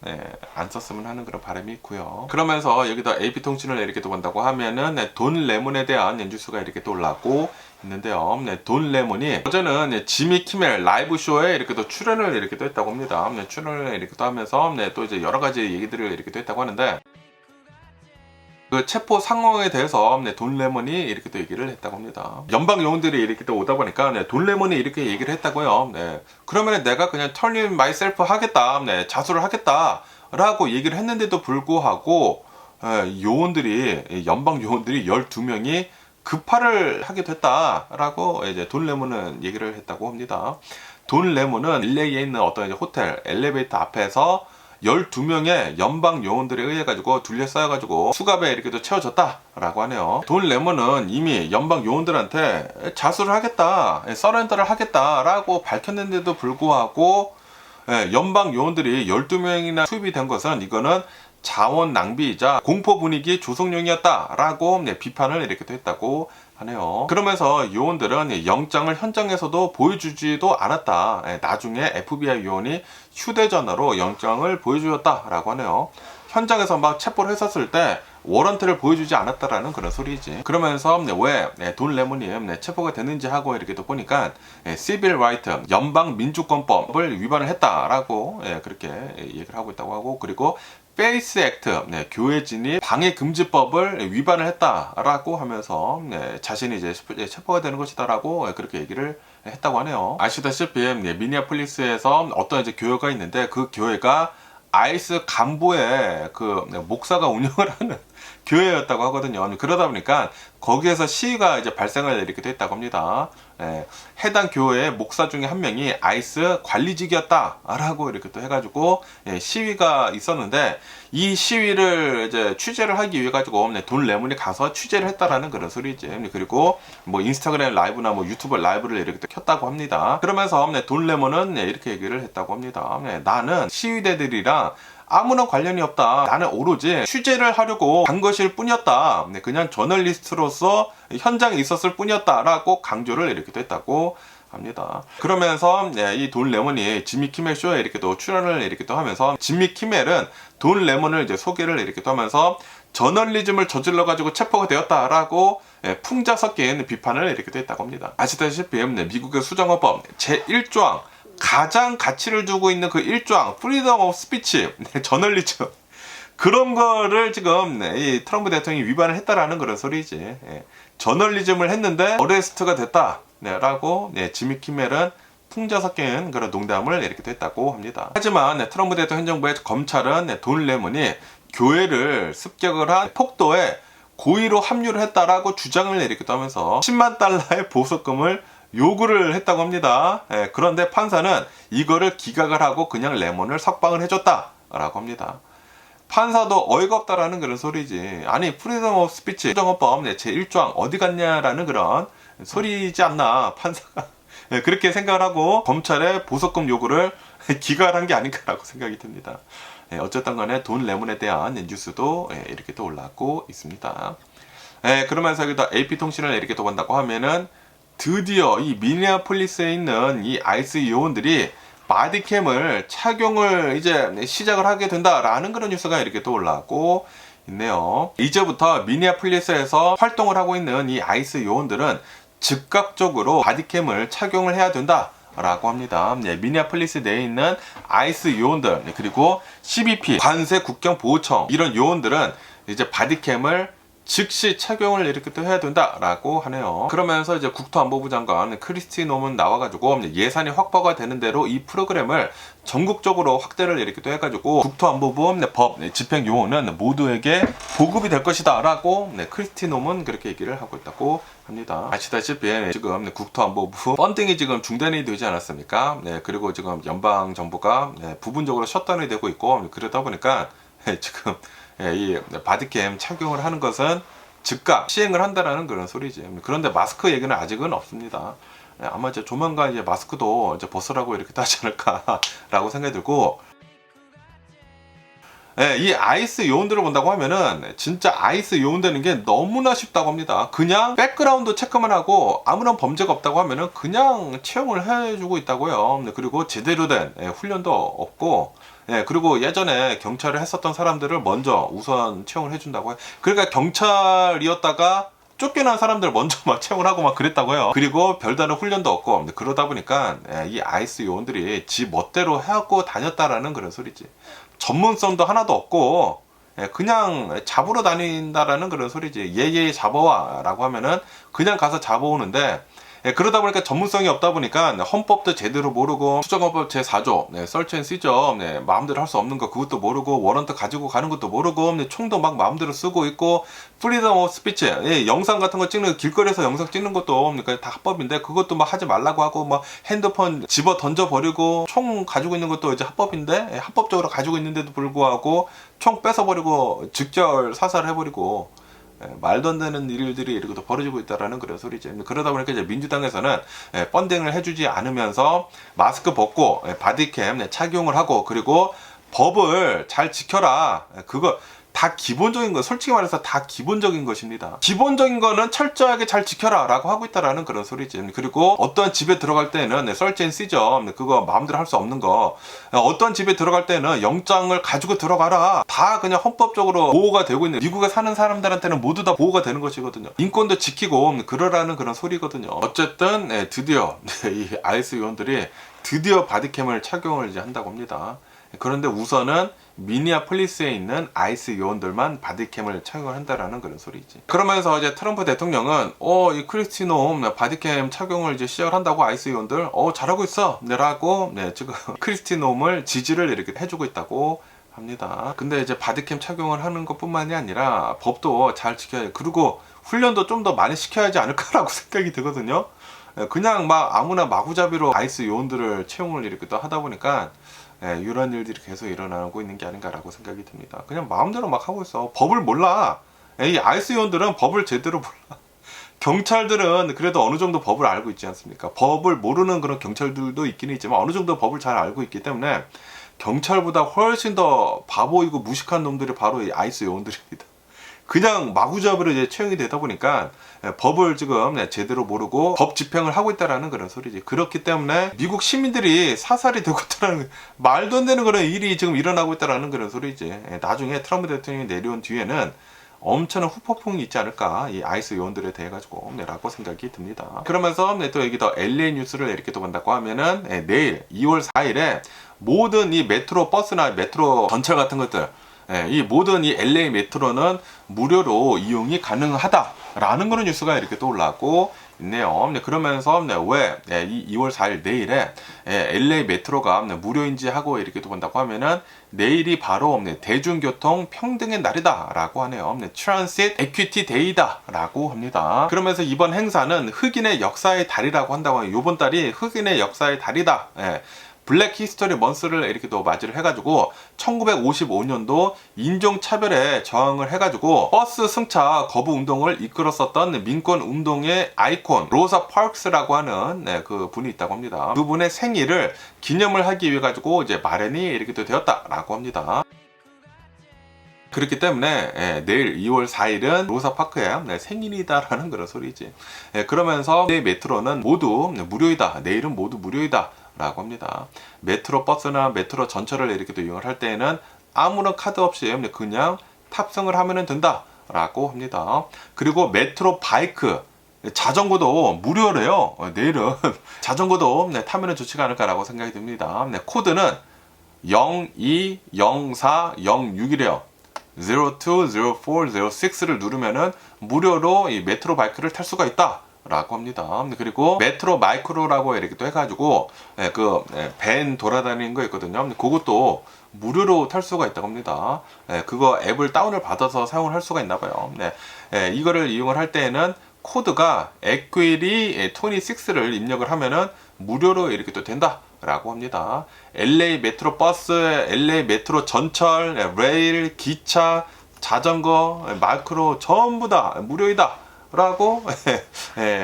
안 썼으면 하는 그런 바람이 있고요. 그러면서 여기다 AP통신을 이렇게 또 본다고 하면은 돈 레몬에 대한 뉴스가 이렇게 또 올라오고 있는데요. 돈 레몬이 어제는 지미 키멜 라이브 쇼에 이렇게 또 출연을 이렇게 또 했다고 합니다. 출연을 이렇게 또 하면서 또 이제 여러 가지 얘기들을 이렇게 또 했다고 하는데 그 체포 상황에 대해서 돈 레몬이 이렇게 또 얘기를 했다고 합니다. 연방 요원들이 이렇게 또 오다 보니까 돈 레몬이 이렇게 얘기를 했다고요. 그러면 내가 그냥 turn myself 하겠다, 자수를 하겠다 라고 얘기를 했는데도 불구하고 요원들이 연방 요원들이 12명이 급파를 하게 됐다라고 이제 돈 레몬은 얘기를 했다고 합니다. 돈 레몬은 LA에 있는 어떤 이제 호텔 엘리베이터 앞에서 12명의 연방 요원들에 의해 가지고 둘러싸여 가지고 수갑에 이렇게 또 채워졌다라고 하네요. 돈 레몬은 이미 연방 요원들한테 자수를 하겠다, 서렌더를 하겠다라고 밝혔는데도 불구하고 연방 요원들이 12명이나 투입이 된 것은 이거는 자원 낭비이자 공포 분위기 조성용이었다라고 비판을 이렇게 또 했다고 하네요. 그러면서 요원들은 영장을 현장에서도 보여주지도 않았다. 나중에 FBI 요원이 휴대전화로 영장을 보여주었다라고 하네요. 현장에서 막 체포를 했었을 때 워런트를 보여주지 않았다라는 그런 소리지. 그러면서 왜 돈 레몬이 체포가 됐는지 하고 이렇게 또 보니까 시빌 라이트 연방 민주권법을 위반을 했다라고 그렇게 얘기를 하고 있다고 하고, 그리고 페이스 액트, 교회 진입 방해 금지법을 위반을 했다라고 하면서 자신이 이제 체포가 되는 것이다라고 그렇게 얘기를 했다고 하네요. 아시다시피 미니애폴리스에서 어떤 이제 교회가 있는데 그 교회가 아이스 간부의 그 목사가 운영을 하는 교회였다고 하거든요. 그러다 보니까 거기에서 시위가 이제 발생을 이렇게 됐다고 합니다. 해당 교회의 목사 중에 한 명이 아이스 관리직이었다라고 이렇게 또 해가지고 시위가 있었는데 이 시위를 이제 취재를 하기 위해 가지고 돈 레몬이 가서 취재를 했다라는 그런 소리지. 그리고 뭐 인스타그램 라이브나 뭐 유튜브 라이브를 이렇게 또 켰다고 합니다. 그러면서 돈 레몬은 이렇게 얘기를 했다고 합니다. 나는 시위대들이랑 아무런 관련이 없다. 나는 오로지 취재를 하려고 간 것일 뿐이었다. 그냥 저널리스트로서 현장에 있었을 뿐이었다라고 강조를 이렇게 했다고 합니다. 그러면서 이 돈 레몬이 지미 키멜 쇼에 이렇게 또 출연을 이렇게 또 하면서 지미 키멜은 돈 레몬을 이제 소개를 이렇게 또 하면서 저널리즘을 저질러 가지고 체포가 되었다라고 풍자 섞인 비판을 이렇게 또 했다고 합니다. 아시다시피 미국의 수정헌법 제1조항 가장 가치를 두고 있는 그 1조항 프리덤 오브 스피치 저널리즘 그런 거를 지금 이 트럼프 대통령이 위반을 했다라는 그런 소리지. 저널리즘을 했는데 어레스트가 됐다 라고 지미 키멜은 풍자 섞인 그런 농담을 이렇게 했다고 합니다. 하지만 트럼프 대통령 행정부의 검찰은 돈 레몬이 교회를 습격을 한 폭도에 고의로 합류를 했다라고 주장을 이렇게 하면서 10만 달러의 보석금을 요구를 했다고 합니다. 그런데 판사는 이거를 기각을 하고 그냥 레몬을 석방을 해줬다라고 합니다. 판사도 어이가 없다라는 그런 소리지. 아니 프리덤 오브 스피치 수정헌법 제1조항 어디 갔냐라는 그런 소리지 않나 판사가 그렇게 생각을 하고 검찰의 보석금 요구를 기각을 한 게 아닌가라고 생각이 듭니다. 어쨌든 간에 돈 레몬에 대한 뉴스도 이렇게 또 올라오고 있습니다. 그러면서 여기다 AP통신을 이렇게 또 본다고 하면은 드디어 이 미니애폴리스에 있는 이 아이스 요원들이 바디캠을 착용을 이제 시작을 하게 된다라는 그런 뉴스가 이렇게 또 올라오고 있네요. 이제부터 미니애폴리스에서 활동을 하고 있는 이 아이스 요원들은 즉각적으로 바디캠을 착용을 해야 된다 라고 합니다. 미니애폴리스 내에 있는 아이스 요원들 그리고 CBP 관세 국경 보호청 이런 요원들은 이제 바디캠을 즉시 착용을 이렇게 또 해야 된다라고 하네요. 그러면서 이제 국토안보부 장관 크리스티 놈은 나와가지고 예산이 확보가 되는 대로 이 프로그램을 전국적으로 확대를 이렇게 또 해가지고 국토안보부 법 집행 요원은 모두에게 보급이 될 것이다라고 크리스티 놈은 그렇게 얘기를 하고 있다고 합니다. 아시다시피 지금 국토안보부 펀딩이 지금 중단이 되지 않았습니까? 그리고 지금 연방 정부가 부분적으로 셧다운이 되고 있고 그러다 보니까 지금 이 바디캠 착용을 하는 것은 즉각 시행을 한다라는 그런 소리지. 그런데 마스크 얘기는 아직은 없습니다. 아마 이제 조만간 이제 마스크도 이제 벗으라고 이렇게 하지 않을까라고 생각이 들고, 이 아이스 요원들을 본다고 하면은 진짜 아이스 요원 되는 게 너무나 쉽다고 합니다. 그냥 백그라운드 체크만 하고 아무런 범죄가 없다고 하면은 그냥 채용을 해주고 있다고요. 그리고 제대로 된 훈련도 없고, 그리고 예전에 경찰을 했었던 사람들을 먼저 우선 채용을 해준다고 해요. 그러니까 경찰이었다가 쫓겨난 사람들 먼저 막 채용을 하고 막 그랬다고요. 그리고 별다른 훈련도 없고 그러다 보니까 이 아이스 요원들이 지 멋대로 해갖고 다녔다라는 그런 소리지. 전문성도 하나도 없고 그냥 잡으러 다닌다라는 그런 소리지. 얘 잡아와 라고 하면은 그냥 가서 잡아오는데, 그러다 보니까 전문성이 없다 보니까 헌법도 제대로 모르고 수정헌법 제4조 설치 앤 시저 마음대로 할 수 없는 거 그것도 모르고 워런트 가지고 가는 것도 모르고 총도 막 마음대로 쓰고 있고 프리덤 오브 스피치 영상 같은 거 찍는 길거리에서 영상 찍는 것도 그러니까 다 합법인데 그것도 막 하지 말라고 하고 막 핸드폰 집어 던져 버리고 총 가지고 있는 것도 이제 합법인데 합법적으로 가지고 있는데도 불구하고 총 뺏어 버리고 즉절 사살해 버리고 말도 안 되는 일들이 이렇게 또 벌어지고 있다라는 그런 소리죠. 그러다 보니까 이제 민주당에서는 펀딩을 해주지 않으면서 마스크 벗고 바디캠 착용을 하고 그리고 법을 잘 지켜라. 그거 다 기본적인 거, 솔직히 말해서 다 기본적인 것입니다. 기본적인 거는 철저하게 잘 지켜라 라고 하고 있다라는 그런 소리지. 그리고 어떤 집에 들어갈 때는 설치 앤 시저 그거 마음대로 할 수 없는 거, 어떤 집에 들어갈 때는 영장을 가지고 들어가라. 다 그냥 헌법적으로 보호가 되고 있는, 미국에 사는 사람들한테는 모두 다 보호가 되는 것이거든요. 인권도 지키고 그러라는 그런 소리거든요. 어쨌든 드디어 이 아이스 요원들이 드디어 바디캠을 착용을 이제 한다고 합니다. 그런데 우선은 미니애폴리스에 있는 아이스 요원들만 바디캠을 착용을 한다라는 그런 소리지. 그러면서 이제 트럼프 대통령은 이 크리스티 놈 바디캠 착용을 이제 시작을 한다고 아이스 요원들 잘하고 있어 라고 지금 크리스티 놈을 지지를 이렇게 해주고 있다고 합니다. 근데 이제 바디캠 착용을 하는 것뿐만이 아니라 법도 잘 지켜야 돼. 그리고 훈련도 좀 더 많이 시켜야 하지 않을까라고 생각이 들거든요. 그냥 막 아무나 마구잡이로 아이스 요원들을 채용을 이렇게 또 하다 보니까 이런 일들이 계속 일어나고 있는 게 아닌가라고 생각이 듭니다. 그냥 마음대로 막 하고 있어. 법을 몰라. 이 아이스 요원들은 법을 제대로 몰라. 경찰들은 그래도 어느 정도 법을 알고 있지 않습니까? 법을 모르는 그런 경찰들도 있긴 있지만 어느 정도 법을 잘 알고 있기 때문에 경찰보다 훨씬 더 바보이고 무식한 놈들이 바로 이 아이스 요원들입니다. 그냥 마구잡이로 이제 채용이 되다 보니까 법을 지금 제대로 모르고 법 집행을 하고 있다라는 그런 소리지. 그렇기 때문에 미국 시민들이 사살이 되고 있다라는 말도 안 되는 그런 일이 지금 일어나고 있다라는 그런 소리지. 나중에 트럼프 대통령이 내려온 뒤에는 엄청난 후폭풍이 있지 않을까, 이 아이스 요원들에 대해 가지고 라고 생각이 듭니다. 그러면서 또 여기 더 LA 뉴스를 이렇게 또 본다고 하면은 내일 2월 4일에 모든 이 메트로 버스나 메트로 전철 같은 것들, 이 모든 이 LA 메트로는 무료로 이용이 가능하다라는 그런 뉴스가 이렇게 또 올라왔고 있네요. 그러면서 왜 이 2월 4일 내일에 LA 메트로가 무료인지 하고 이렇게 또 본다고 하면은 내일이 바로 대중교통 평등의 날이다라고 하네요. Transit Equity Day다라고 합니다. 그러면서 이번 행사는 흑인의 역사의 달이라고 한다고 해요. 이번 달이 흑인의 역사의 달이다. 블랙 히스토리 먼스를 이렇게 또 맞이를 해가지고 1955년도 인종차별에 저항을 해가지고 버스 승차 거부 운동을 이끌었었던 민권 운동의 아이콘 로사 파크스라고 하는 그 분이 있다고 합니다. 그분의 생일을 기념을 하기 위해 가지고 이제 마련이 이렇게 또 되었다라고 합니다. 그렇기 때문에 내일 2월 4일은 로사 파크의 생일이다라는 그런 소리지. 그러면서 내일 메트로는 모두 무료이다. 내일은 모두 무료이다. 라고 합니다. 메트로 버스나 메트로 전철을 이렇게 또 이용을 할 때에는 아무런 카드 없이 그냥 탑승을 하면 된다 라고 합니다. 그리고 메트로 바이크, 자전거도 무료래요. 내일은 자전거도 타면 좋지가 않을까라고 생각이 듭니다. 코드는 020406이래요. 020406를 누르면은 무료로 이 메트로 바이크를 탈 수가 있다 라고 합니다. 그리고 메트로 마이크로라고 이렇게 또 해가지고 밴 돌아다니는 거 있거든요. 그것도 무료로 탈 수가 있다고 합니다. 그거 앱을 다운을 받아서 사용을 할 수가 있나 봐요. 이거를 이용을 할 때에는 코드가 에퀴리 26를 입력을 하면은 무료로 이렇게 또 된다 라고 합니다. LA 메트로 버스, LA 메트로 전철, 레일, 기차, 자전거, 마이크로 전부 다 무료이다 라고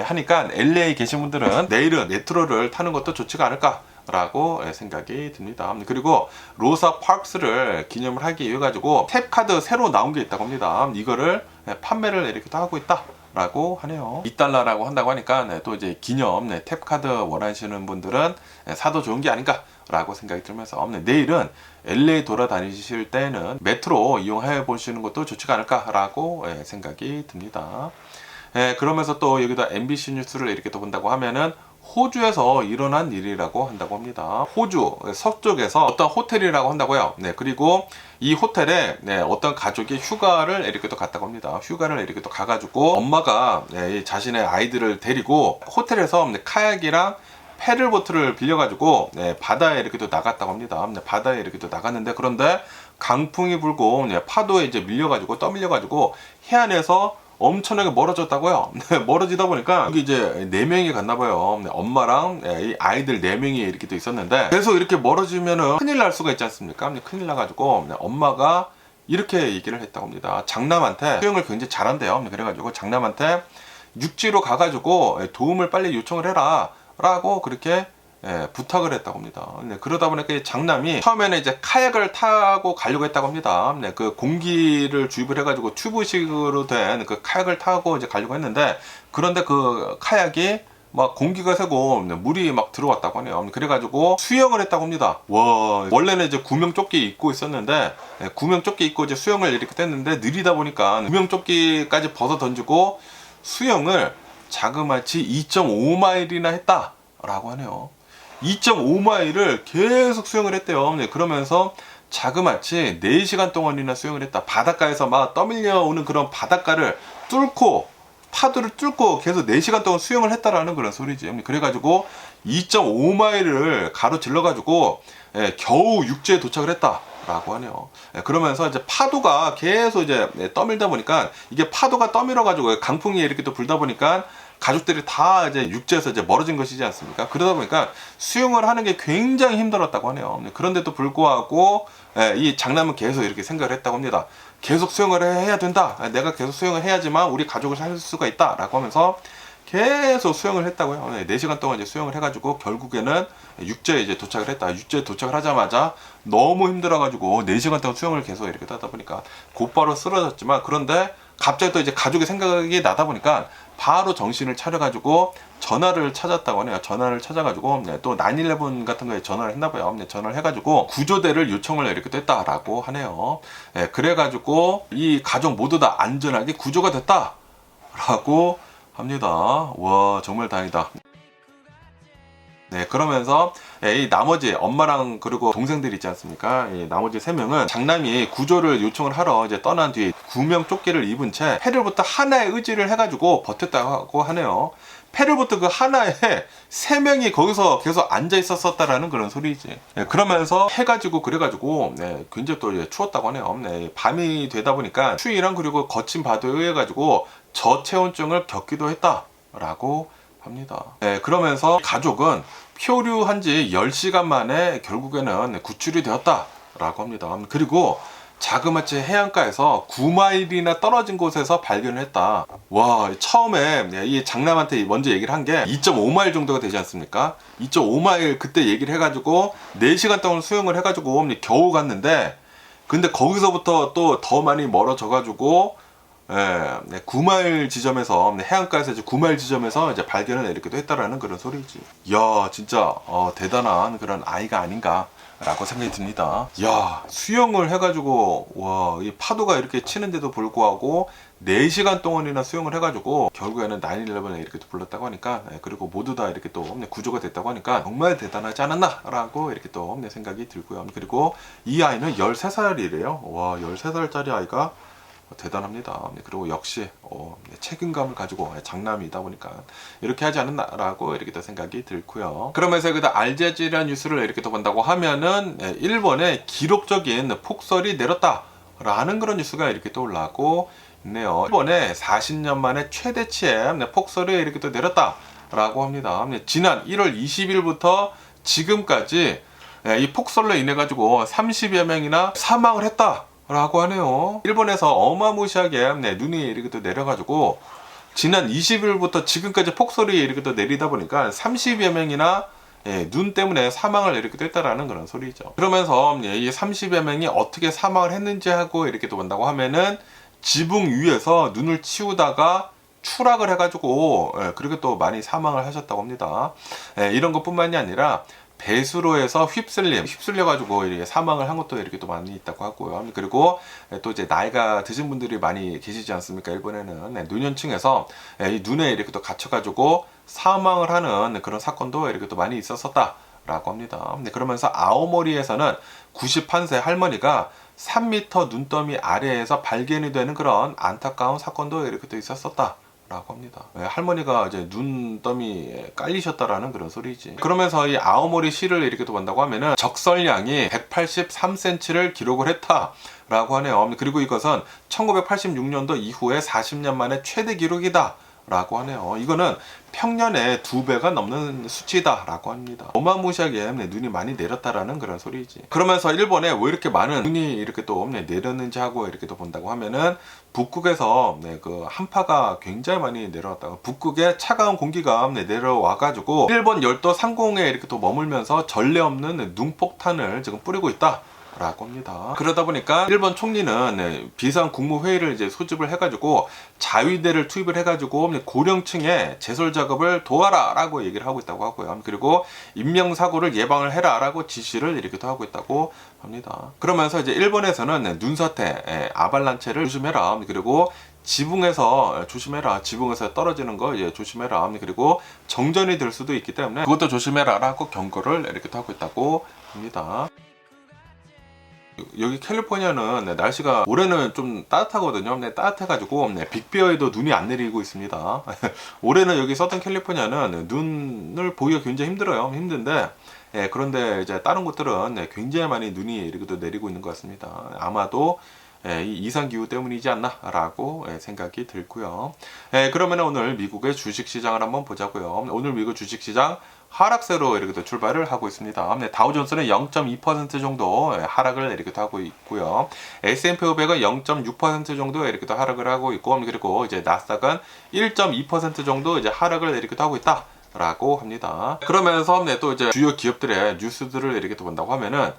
하니까 LA 계신 분들은 내일은 메트로를 타는 것도 좋지가 않을까 라고 생각이 듭니다. 그리고 로사 파크스를 기념을 하기 위해 가지고 탭카드 새로 나온 게 있다고 합니다. 이거를 판매를 이렇게 또 하고 있다 라고 하네요. $2라고 한다고 하니까 또 이제 기념 탭카드 원하시는 분들은 사도 좋은 게 아닌가 라고 생각이 들면서 내일은 LA 돌아다니실 때는 메트로 이용해 보시는 것도 좋지가 않을까 라고 생각이 듭니다. 그러면서 또 여기다 MBC 뉴스를 이렇게 또 본다고 하면은 호주에서 일어난 일이라고 한다고 합니다. 호주 서쪽에서 어떤 호텔이라고 한다고요. 그리고 이 호텔에 어떤 가족이 휴가를 이렇게 또 갔다고 합니다. 휴가를 이렇게 또 가가지고 엄마가 자신의 아이들을 데리고 호텔에서 카약이랑 패들보트를 빌려가지고 바다에 이렇게 또 나갔다고 합니다. 바다에 이렇게 또 나갔는데 그런데 강풍이 불고 파도에 이제 밀려가지고 떠밀려가지고 해안에서 엄청나게 멀어졌다고요. 멀어지다 보니까 여기 이제 4명이 갔나봐요. 엄마랑 이 아이들 4명이 이렇게 또 있었는데 계속 이렇게 멀어지면은 큰일 날 수가 있지 않습니까? 큰일 나가지고 엄마가 이렇게 얘기를 했다고 합니다. 장남한테 수영을 굉장히 잘한대요. 그래가지고 장남한테 육지로 가가지고 도움을 빨리 요청을 해라 라고 그렇게 부탁을 했다고 합니다. 그러다 보니까 장남이 처음에는 이제 카약을 타고 가려고 했다고 합니다. 그 공기를 주입을 해가지고 튜브식으로 된 그 카약을 타고 이제 가려고 했는데 그런데 그 카약이 막 공기가 새고 물이 막 들어왔다고 하네요. 그래가지고 수영을 했다고 합니다. 와, 원래는 이제 구명조끼 입고 있었는데 구명조끼 입고 이제 수영을 이렇게 했는데 느리다 보니까 구명조끼까지 벗어 던지고 수영을 자그마치 2.5마일이나 했다라고 하네요. 2.5마일을 계속 수영을 했대요. 네, 그러면서 자그마치 4시간 동안이나 수영을 했다. 바닷가에서 막 떠밀려 오는 그런 바닷가를 뚫고 파도를 뚫고 계속 4시간 동안 수영을 했다라는 그런 소리지. 그래가지고 2.5마일을 가로질러가지고 겨우 육지에 도착을 했다라고 하네요. 그러면서 이제 파도가 계속 이제 떠밀다 보니까 이게 파도가 떠밀어가지고 강풍이 이렇게 또 불다 보니까 가족들이 다 이제 육지에서 이제 멀어진 것이지 않습니까? 그러다 보니까 수영을 하는 게 굉장히 힘들었다고 하네요. 그런데도 불구하고 이 장남은 계속 이렇게 생각을 했다고 합니다. 계속 수영을 해야 된다. 내가 계속 수영을 해야지만 우리 가족을 살릴 수가 있다. 라고 하면서 계속 수영을 했다고요. 4시간 동안 이제 수영을 해가지고 결국에는 육지에 이제 도착을 했다. 육지에 도착을 하자마자 너무 힘들어가지고 4시간 동안 수영을 계속 이렇게 하다 보니까 곧바로 쓰러졌지만, 그런데 갑자기 또 이제 가족의 생각이 나다 보니까 바로 정신을 차려가지고 전화를 찾았다고 하네요. 전화를 찾아가지고 또 911 같은 거에 전화를 했나봐요. 전화를 해가지고 구조대를 요청을 이렇게 됐다라고 하네요. 그래가지고 이 가족 모두 다 안전하게 구조가 됐다라고 합니다. 와, 정말 다행이다. 네, 그러면서 이 나머지 엄마랑 그리고 동생들 있지 않습니까? 이 나머지 3명은 장남이 구조를 요청을 하러 이제 떠난 뒤 구명 조끼를 입은 채 패들보트 하나에 의지를 해가지고 버텼다고 하네요. 패들보트 그 하나에 3명이 거기서 계속 앉아 있었다라는 그런 소리지. 그러면서 해가지고 그래가지고 굉장히 또 추웠다고 하네요. 밤이 되다 보니까 추위랑 그리고 거친 바다에 의해 가지고 저체온증을 겪기도 했다라고 합니다. 그러면서 가족은 표류한 지 10시간 만에 결국에는 구출이 되었다라고 합니다. 그리고 자그마치 해안가에서 9마일이나 떨어진 곳에서 발견을 했다. 와, 처음에 이 장남한테 먼저 얘기를 한 게 2.5마일 정도가 되지 않습니까? 2.5마일 그때 얘기를 해가지고 4시간 동안 수영을 해가지고 겨우 갔는데, 근데 거기서부터 또 더 많이 멀어져가지고 9마일 지점에서 해안가에서 이제 9마일 지점에서 이제 발견을 이렇게도 했다라는 그런 소리지. 이야, 진짜 대단한 그런 아이가 아닌가라고 생각이 듭니다. 야, 수영을 해가지고 와, 이 파도가 이렇게 치는데도 불구하고 4시간 동안이나 수영을 해가지고 결국에는 911에 이렇게 또 불렀다고 하니까, 그리고 모두 다 이렇게 또 구조가 됐다고 하니까 정말 대단하지 않았나라고 이렇게 또 생각이 들고요. 그리고 이 아이는 13살이래요. 와, 13살짜리 아이가 대단합니다. 그리고 역시 책임감을 가지고 장남이다 보니까 이렇게 하지 않았나라고 이렇게 또 생각이 들고요. 그러면서 여기다 알제지라 뉴스를 이렇게 또 본다고 하면은 일본에 기록적인 폭설이 내렸다라는 그런 뉴스가 이렇게 또 올라오고 있네요. 일본에 40년 만에 최대치의 폭설이 이렇게 또 내렸다라고 합니다. 지난 1월 20일부터 지금까지 이 폭설로 인해 가지고 30여 명이나 사망을 했다 라고 하네요. 일본에서 어마무시하게 눈이 이렇게 또 내려가지고 지난 20일부터 지금까지 폭설이 이렇게 또 내리다 보니까 30여 명이나 눈 때문에 사망을 이렇게 됐다라는 그런 소리죠. 그러면서 이 30여 명이 어떻게 사망을 했는지 하고 이렇게 또 본다고 하면은 지붕 위에서 눈을 치우다가 추락을 해가지고 그렇게 또 많이 사망을 하셨다고 합니다. 이런 것뿐만이 아니라 배수로에서 휩쓸려가지고 이렇게 사망을 한 것도 이렇게 또 많이 있다고 하고요. 그리고 또 이제 나이가 드신 분들이 많이 계시지 않습니까? 일본에는 노년층에서 이 눈에 이렇게 또 갇혀가지고 사망을 하는 그런 사건도 이렇게 또 많이 있었다라고 합니다. 그러면서 아오모리에서는 91세 할머니가 3m 눈더미 아래에서 발견이 되는 그런 안타까운 사건도 이렇게 또 있었었다 라고 합니다. 할머니가 이제 눈더미에 깔리셨다라는 그런 소리지. 그러면서 이 아오모리 시를 이렇게 또 본다고 하면은 적설량이 183cm를 기록을 했다라고 하네요. 그리고 이것은 1986년도 이후에 40년 만에 최대 기록이다 라고 하네요. 이거는 평년의 2배가 넘는 수치다 라고 합니다. 어마무시하게 눈이 많이 내렸다라는 그런 소리지. 그러면서 일본에 왜 이렇게 많은 눈이 이렇게 또 내렸는지 하고 이렇게 또 본다고 하면은 북극에서 그 한파가 굉장히 많이 내려왔다고, 북극에 차가운 공기가 내려와 가지고 일본 열도 상공에 이렇게 또 머물면서 전례 없는 눈폭탄을 지금 뿌리고 있다 라고 합니다. 그러다 보니까 일본 총리는 비상 국무회의를 이제 소집을 해가지고 자위대를 투입을 해가지고 고령층의 제설 작업을 도와라 라고 얘기를 하고 있다고 하고요. 그리고 인명사고를 예방을 해라 라고 지시를 이렇게도 하고 있다고 합니다. 그러면서 이제 일본에서는 눈사태, 아발란체를 조심해라, 그리고 지붕에서 조심해라. 지붕에서 떨어지는 거 조심해라. 그리고 정전이 될 수도 있기 때문에 그것도 조심해라라고 경고를 이렇게 하고 있다고 합니다. 여기 캘리포니아는 날씨가 올해는 좀 따뜻하거든요. 따뜻해가지고 빅베어에도 눈이 안 내리고 있습니다. 올해는 여기 서던 캘리포니아는 눈을 보기가 굉장히 힘든데 그런데 이제 다른 곳들은 굉장히 많이 눈이 이렇게 내리고 있는 것 같습니다. 아마도 이 이상기후 때문이지 않나 라고 생각이 들고요. 그러면 오늘 미국의 주식시장을 한번 보자고요. 오늘 미국 주식시장 하락세로 이렇게 출발을 하고 있습니다. 다우존스는 0.2% 정도 하락을 이렇게 하고 있고요. S&P 500은 0.6% 정도 이렇게 하락을 하고 있고, 그리고 이제 나스닥은 1.2% 정도 이제 하락을 이렇게 하고 있다. 라고 합니다. 그러면서 또 이제 주요 기업들의 뉴스들을 이렇게 본다고 하면은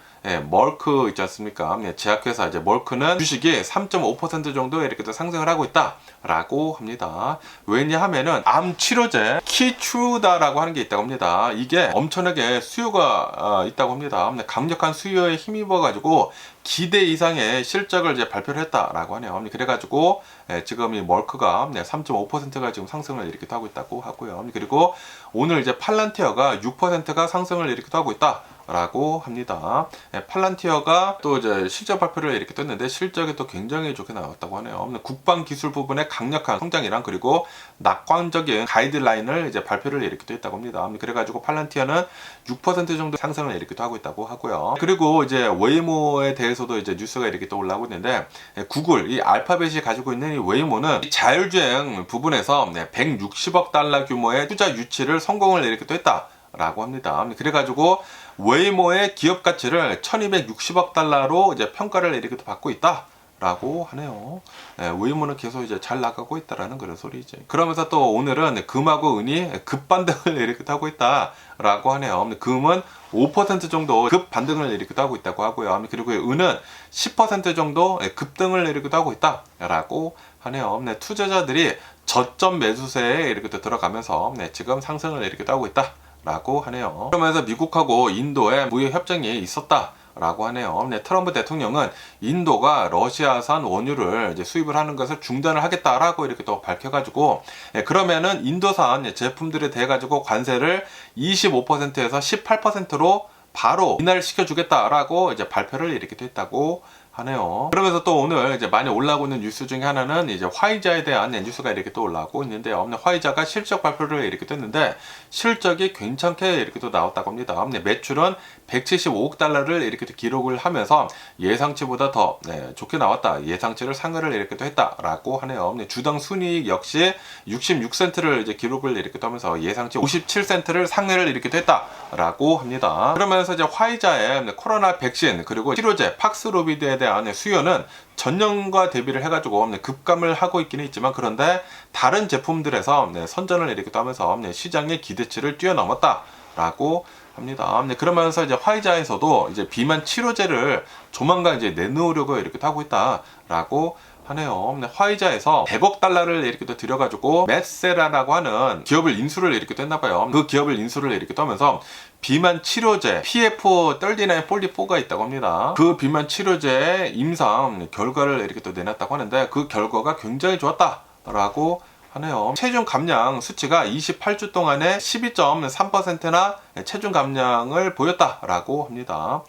멀크 있지 않습니까? 제약회사 이제 멀크는 주식이 3.5% 정도 이렇게 상승을 하고 있다라고 합니다. 왜냐하면은 암 치료제 키추다라고 하는 게 있다고 합니다. 이게 엄청나게 수요가 있다고 합니다. 강력한 수요에 힘입어 가지고 기대 이상의 실적을 이제 발표를 했다라고 하네요. 그래가지고 지금 이 멀크가 3.5%가 지금 상승을 이렇게 하고 있다고 하고요. 그리고 오늘 이제 팔란티어가 6%가 상승을 이렇게 하고 있다라고 합니다. 팔란티어가 또 이제 실적 발표를 이렇게 떴는데 실적이 또 굉장히 좋게 나왔다고 하네요. 국방 기술 부분의 강력한 성장이랑 그리고 낙관적인 가이드라인을 이제 발표를 이렇게 또 했다고 합니다. 그래가지고 팔란티어는 6% 정도 상승을 이렇게 또 하고 있다고 하고요. 그리고 이제 웨이모에 대해서도 이제 뉴스가 이렇게 또 올라오고 있는데 구글 이 알파벳이 가지고 있는 이 웨이모는 자율주행 부분에서 160억 달러 규모의 투자 유치를 성공을 이렇게 또 했다라고 합니다. 그래가지고 웨이모의 기업 가치를 1260억 달러로 이제 평가를 이렇게 또 받고 있다라고 하네요. 웨이모는 계속 이제 잘 나가고 있다라는 그런 소리죠. 그러면서 또 오늘은 금하고 은이 급반등을 이렇게 하고 있다라고 하네요. 금은 5% 정도 급반등을 이렇게 하고 있다고 하고요. 그리고 은은 10% 정도 급등을 이렇게 하고 있다라고 하네요. 투자자들이 저점 매수세에 이렇게 들어가면서 지금 상승을 이렇게 하고 있다라고 하네요. 그러면서 미국하고 인도의 무역 협정이 있었다라고 하네요. 트럼프 대통령은 인도가 러시아산 원유를 이제 수입을 하는 것을 중단을 하겠다라고 이렇게 또 밝혀가지고 그러면은 인도산 제품들에 대해 가지고 관세를 25%에서 18%로 바로 인하를 시켜주겠다라고 이제 발표를 이렇게 했다고 하네요. 그러면서 또 오늘 이제 많이 올라오고 있는 뉴스 중에 하나는 이제 화이자에 대한 뉴스가 이렇게 또 올라오고 있는데요. 화이자가 실적 발표를 이렇게 됐는데 실적이 괜찮게 이렇게 또 나왔다고 합니다. 매출은 175억 달러를 이렇게 또 기록을 하면서 예상치보다 더 좋게 나왔다. 예상치를 상회를 이렇게 또 했다라고 하네요. 주당 순이익 역시 66센트를 이제 기록을 이렇게 또 하면서 예상치 57센트를 상회를 이렇게 또 했다라고 합니다. 그러면서 이제 화이자의 코로나 백신 그리고 치료제 팍스로비드에 대한 수요는 전년과 대비를 해가지고 급감을 하고 있기는 있지만 그런데 다른 제품들에서 선전을 이렇게 또 하면서 시장의 기대치를 뛰어넘었다라고 합니다. 그러면서 이제 화이자에서도 이제 비만 치료제를 조만간 이제 내놓으려고 이렇게 하고 있다라고 하네요. 화이자에서 100억 달러를 이렇게 또 들여가지고 메세라라고 하는 기업을 인수를 이렇게 또 했나봐요. 그 기업을 인수를 이렇게 떠면서 비만 치료제 PF3944가 있다고 합니다. 그 비만 치료제 임상 결과를 이렇게 또 내놨다고 하는데 그 결과가 굉장히 좋았다라고 하네요. 체중 감량 수치가 28주 동안에 12.3%나 체중 감량을 보였다라고 합니다.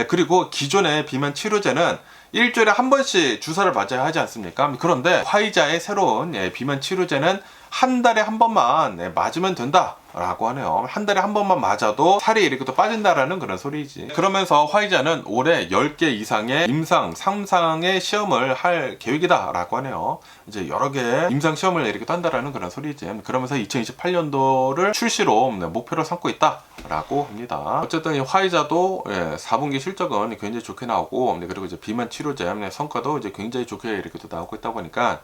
그리고 기존의 비만 치료제는 일주일에 한 번씩 주사를 맞아야 하지 않습니까? 그런데 화이자의 새로운 비만 치료제는 한 달에 한 번만 맞으면 된다라고 하네요. 한 달에 한 번만 맞아도 살이 이렇게 또 빠진다라는 그런 소리지. 그러면서 화이자는 올해 10개 이상의 임상 3상의 시험을 할 계획이다라고 하네요. 이제 여러 개의 임상 시험을 이렇게 또 한다라는 그런 소리지. 그러면서 2028년도를 출시로 목표로 삼고 있다라고 합니다. 어쨌든 이 화이자도 4분기 실적은 굉장히 좋게 나오고 그리고 이제 비만 치료제 성과도 이제 굉장히 좋게 이렇게 또 나오고 있다 보니까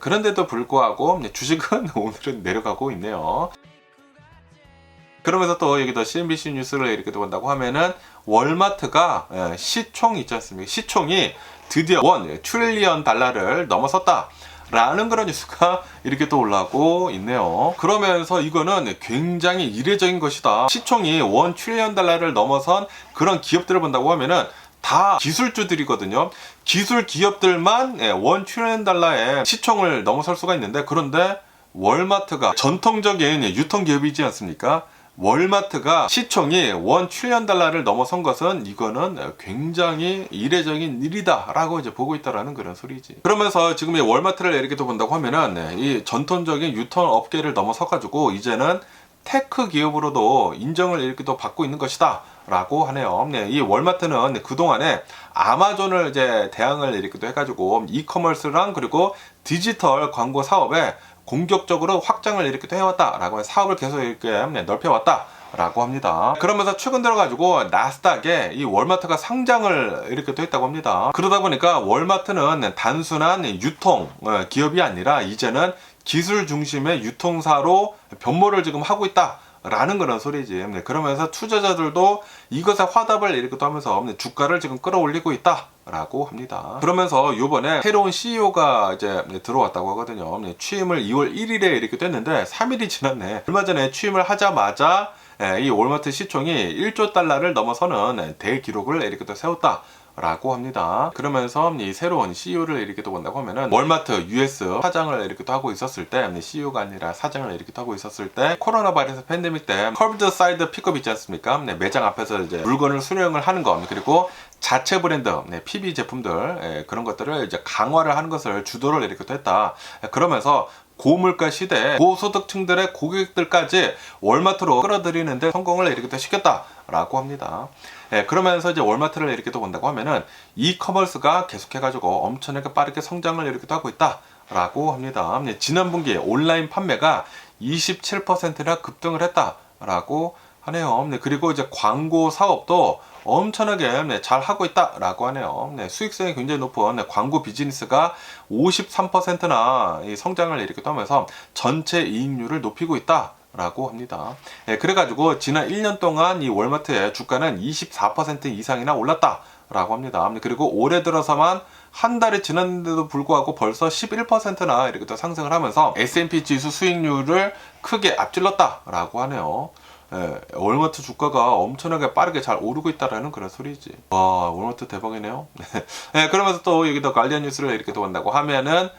그런데도 불구하고 주식은 오늘은 내려가고 있네요. 그러면서 또 여기도 CNBC 뉴스를 이렇게 또 본다고 하면은 월마트가 시총 있지 않습니까? 시총이 드디어 1 트릴리언 달러를 넘어섰다. 라는 그런 뉴스가 이렇게 또 올라오고 있네요. 그러면서 이거는 굉장히 이례적인 것이다. 시총이 1 트릴리언 달러를 넘어선 그런 기업들을 본다고 하면은 다 기술주들이거든요. 기술 기업들만 $1 트릴리언의 시총을 넘어설 수가 있는데, 그런데 월마트가 전통적인 유통기업이지 않습니까? 월마트가 시총이 $1 트릴리언을 넘어선 것은 이거는 굉장히 이례적인 일이다 라고 이제 보고 있다라는 그런 소리지. 그러면서 지금 이 월마트를 이렇게 또 본다고 하면은 이 전통적인 유통업계를 넘어서 가지고 이제는 테크 기업으로도 인정을 이렇게 또 받고 있는 것이다 라고 하네요. 네, 이 월마트는 그동안에 아마존을 이제 대항을 이렇게 또 해가지고 이커머스랑 그리고 디지털 광고 사업에 공격적으로 확장을 이렇게 또 해왔다라고, 사업을 계속 이렇게 넓혀왔다라고 합니다. 그러면서 최근 들어가지고 나스닥에 이 월마트가 상장을 이렇게 또 했다고 합니다. 그러다 보니까 월마트는 단순한 유통 기업이 아니라 이제는 기술 중심의 유통사로 변모를 지금 하고 있다 라는 그런 소리지. 그러면서 투자자들도 이것에 화답을 이렇게 또 하면서 주가를 지금 끌어올리고 있다 라고 합니다. 그러면서 요번에 새로운 CEO가 이제 들어왔다고 하거든요. 취임을 2월 1일에 이렇게 됐는데 3일이 지났네. 얼마 전에 취임을 하자마자 이 월마트 시총이 $1조 넘어서는 대기록을 이렇게 또 세웠다 라고 합니다. 그러면서 이 새로운 CEO를 이렇게 또 본다고 하면은 월마트 US 사장을 이렇게 또 하고 있었을 때, CEO가 아니라 사장을 이렇게 또 하고 있었을 때, 코로나 바이러스 팬데믹 때 커브드 사이드 픽업 있지 않습니까? 매장 앞에서 이제 물건을 수령을 하는 거, 그리고 자체 브랜드, PB 제품들, 그런 것들을 이제 강화를 하는 것을 주도를 이렇게 또 했다. 그러면서 고물가 시대 고소득층들의 고객들까지 월마트로 끌어들이는데 성공을 이렇게 또 시켰다라고 합니다. 그러면서 이제 월마트를 이렇게 또 본다고 하면은 이커머스가 계속해가지고 엄청나게 빠르게 성장을 이렇게 또 하고 있다라고 합니다. 지난 분기 온라인 판매가 27%나 급등을 했다라고 하네요. 그리고 이제 광고 사업도 엄청나게 잘 하고 있다라고 하네요. 수익성이 굉장히 높은 광고 비즈니스가 53%나 성장을 이렇게 하면서 전체 이익률을 높이고 있다 라고 합니다. 그래가지고 지난 1년 동안 이 월마트의 주가는 24% 이상이나 올랐다 라고 합니다. 그리고 올해 들어서만 한 달이 지났는데도 불구하고 벌써 11%나 이렇게 또 상승을 하면서 S&P 지수 수익률을 크게 앞질렀다 라고 하네요. 월마트 주가가 엄청나게 빠르게 잘 오르고 있다라는 그런 소리지. 와, 월마트 대박이네요. 그러면서 또 여기도 가디언 뉴스를 이렇게 또 본다고 하면은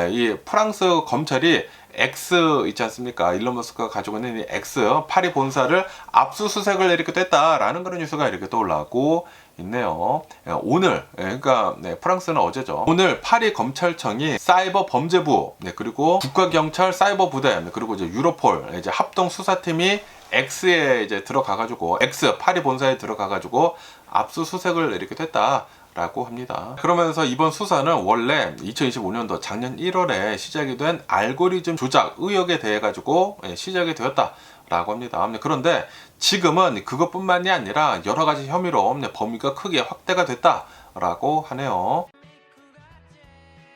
이 프랑스 검찰이 X 있지 않습니까? 일론 머스크가 가지고 있는 이 X 파리 본사를 압수수색을 이렇게 됐다라는 그런 뉴스가 이렇게 또 올라오고 있네요. 오늘, 그러니까 프랑스는 어제죠. 오늘 파리 검찰청이 사이버 범죄부, 그리고 국가경찰 사이버 부대, 그리고 이제 유로폴 이제 합동 수사팀이 X에 이제 들어가가지고 X 파리 본사에 들어가가지고 압수수색을 이렇게 됐다. 라고 합니다. 그러면서 이번 수사는 원래 2025년도 작년 1월에 시작이 된 알고리즘 조작 의혹에 대해 가지고 시작이 되었다 라고 합니다. 그런데 지금은 그것뿐만이 아니라 여러 가지 혐의로 범위가 크게 확대가 됐다 라고 하네요.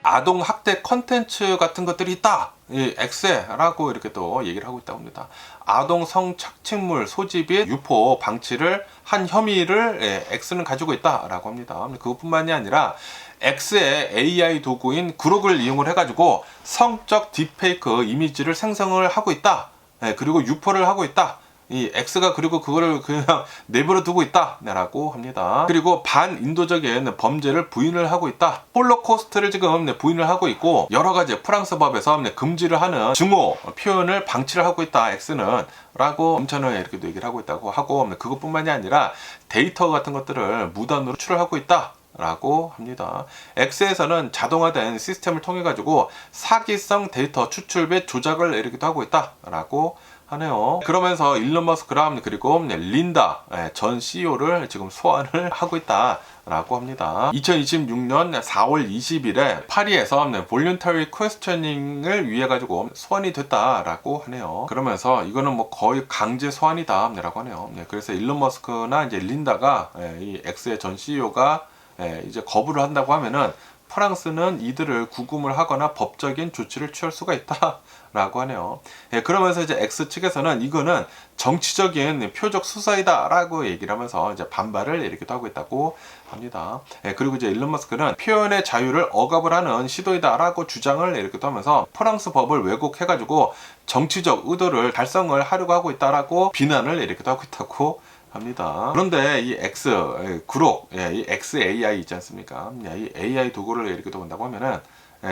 아동 학대 컨텐츠 같은 것들이 있다, 이 X라고 이렇게 또 얘기를 하고 있다고 합니다. 아동 성착취물 소지 및 유포 방치를 한 혐의를 X는 가지고 있다라고 합니다. 그것뿐만이 아니라 X의 AI 도구인 그록을 이용을 해가지고 성적 딥페이크 이미지를 생성을 하고 있다. 그리고 유포를 하고 있다. 이 X가 그리고 그거를 그냥 내버려 두고 있다라고 합니다. 그리고 반인도적인 범죄를 부인을 하고 있다. 홀로코스트를 지금 부인을 하고 있고, 여러 가지 프랑스 법에서 금지를 하는 증오 표현을 방치를 하고 있다 X는 라고 엄청나게 이렇게 얘기를 하고 있다고 하고, 그것뿐만이 아니라 데이터 같은 것들을 무단으로 추출하고 있다 라고 합니다. X에서는 자동화된 시스템을 통해 가지고 사기성 데이터 추출 및 조작을 이렇게 하고 있다 라고 하네요. 그러면서 일론 머스크랑 그리고 린다 전 CEO를 지금 소환을 하고 있다 라고 합니다. 2026년 4월 20일에 파리에서 볼런터리 퀘스처닝을 위해 가지고 소환이 됐다라고 하네요. 그러면서 이거는 뭐 거의 강제 소환이다 라고 하네요. 그래서 일론 머스크나 이제 린다가 이 X의 전 CEO가 이제 거부를 한다고 하면은 프랑스는 이들을 구금을 하거나 법적인 조치를 취할 수가 있다 라고 하네요. 그러면서 이제 X 측에서는 이거는 정치적인 표적 수사이다 라고 얘기를 하면서 이제 반발을 이렇게 하고 있다고 합니다. 그리고 이제 일론 머스크는 표현의 자유를 억압을 하는 시도이다 라고 주장을 이렇게 하면서 프랑스 법을 왜곡해 가지고 정치적 의도를 달성을 하려고 하고 있다라고 비난을 이렇게 하고 있다고 합니다. 그런데 이 구록, 이 XAI 있지 않습니까? 이 AI 도구를 이렇게 본다고 하면은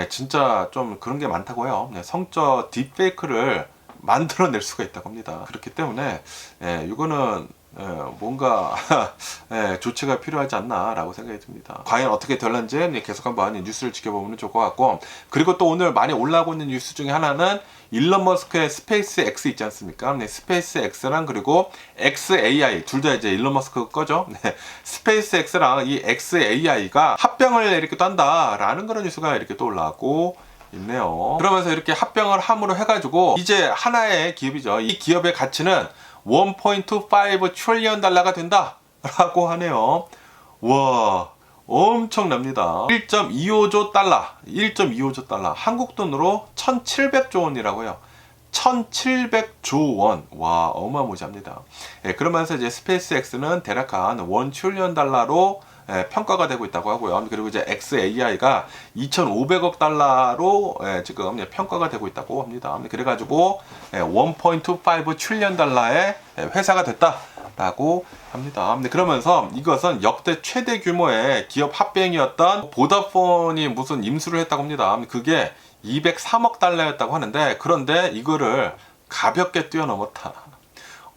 진짜 좀 그런 게 많다고요. 성적 딥페이크를 만들어낼 수가 있다고 합니다. 그렇기 때문에 이거는 뭔가 조치가 필요하지 않나라고 생각이 듭니다. 과연 어떻게 될런지 계속 한번 뉴스를 지켜보면 좋을 것 같고, 그리고 또 오늘 많이 올라오고 있는 뉴스 중에 하나는 일론 머스크의 스페이스 X 있지 않습니까? 스페이스 X랑 그리고 XAI 둘 다 이제 일론 머스크 거죠. 스페이스 X랑 이 XAI가 합병을 이렇게 또 한다라는 그런 뉴스가 이렇게 또 올라오고 있네요. 그러면서 이렇게 합병을 함으로 해가지고 이제 하나의 기업이죠. 이 기업의 가치는 1.25 트릴리언 달러가 된다 라고 하네요. 와, 엄청납니다. 1.25조 달러, 1.25조 달러, 한국 돈으로 1,700조 원이라고요. 1,700조 원. 와, 어마무시합니다. 그러면서 이제 스페이스 X는 대략 한 1 트릴리언 달러로 평가가 되고 있다고 하고요. 그리고 이제 XAI가 2,500억 달러로 지금 평가가 되고 있다고 합니다. 그래가지고 1.25 트릴리언 달러의 회사가 됐다라고 합니다. 그러면서 이것은 역대 최대 규모의 기업 합병이었던 보다폰이 무슨 임수를 했다고 합니다. 그게 203억 달러였다고 하는데, 그런데 이거를 가볍게 뛰어넘었다.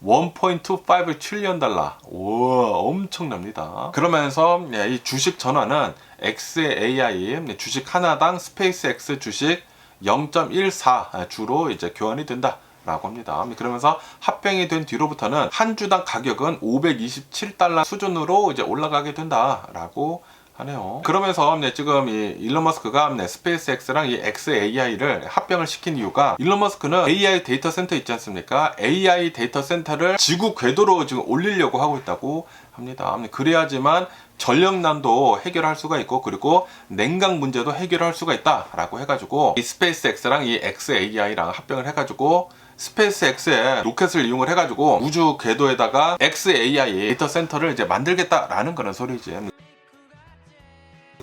1.25 트릴리언 달러. 우와, 엄청납니다. 그러면서 이 주식 전환은 XAI 주식 하나당 스페이스 X 주식 0.14 주로 이제 교환이 된다라고 합니다. 그러면서 합병이 된 뒤로부터는 한 주당 가격은 527달러 수준으로 이제 올라가게 된다라고 하네요. 그러면서 지금 이 일론 머스크가 스페이스 X랑 이 XAI를 합병을 시킨 이유가, 일론 머스크는 AI 데이터 센터 있지 않습니까? AI 데이터 센터를 지구 궤도로 지금 올리려고 하고 있다고 합니다. 그래야지만 전력난도 해결할 수가 있고, 그리고 냉각 문제도 해결할 수가 있다라고 해가지고 이 스페이스 X랑 이 XAI랑 합병을 해가지고 스페이스 X의 로켓을 이용을 해가지고 우주 궤도에다가 XAI 데이터 센터를 이제 만들겠다라는 그런 소리지.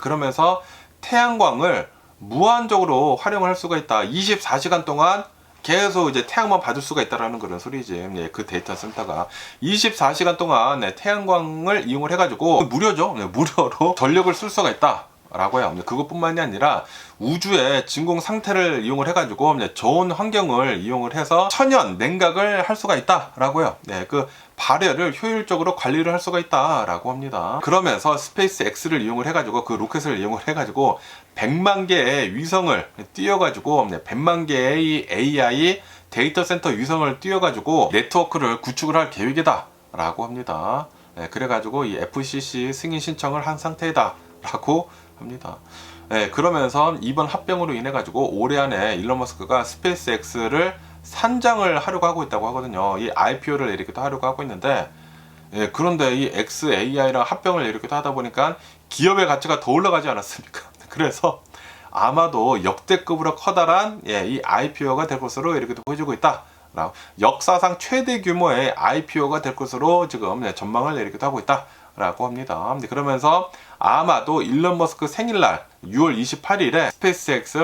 그러면서 태양광을 무한적으로 활용할 수가 있다. 24시간 동안 계속 이제 태양만 받을 수가 있다라는 그런 소리지. 그 데이터 센터가 24시간 동안 태양광을 이용을 해가지고 무료죠. 무료로 전력을 쓸 수가 있다. 라고 해요. 그것뿐만이 아니라 우주의 진공 상태를 이용을 해가지고 저온 환경을 이용을 해서 천연 냉각을 할 수가 있다라고 해요. 그 발열을 효율적으로 관리를 할 수가 있다라고 합니다. 그러면서 스페이스 X를 이용을 해가지고 그 로켓을 이용을 해가지고 100만 개의 위성을 띄워가지고 100만 개의 AI 데이터 센터 위성을 띄워가지고 네트워크를 구축을 할 계획이다라고 합니다. 그래가지고 이 FCC 승인 신청을 한 상태이다라고 합니다. 그러면서 이번 합병으로 인해 가지고 올해 안에 일론 머스크가 스페이스 X를 산장을 하려고 하고 있다고 하거든요. 이 IPO를 이렇게 또 하려고 하고 있는데, 그런데 이 XAI랑 합병을 이렇게 또 하다 보니까 기업의 가치가 더 올라가지 않았습니까? 그래서 아마도 역대급으로 커다란 이 IPO가 될 것으로 이렇게 또 보여주고 있다. 역사상 최대 규모의 IPO가 될 것으로 지금 전망을 이렇게 또 하고 있다. 라고 합니다. 그러면서 아마도 일론 머스크 생일날 6월 28일에 스페이스 X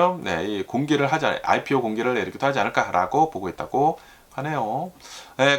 이 공개를 하지 IPO 공개를 이렇게 하지 않을까라고 보고 있다고 하네요.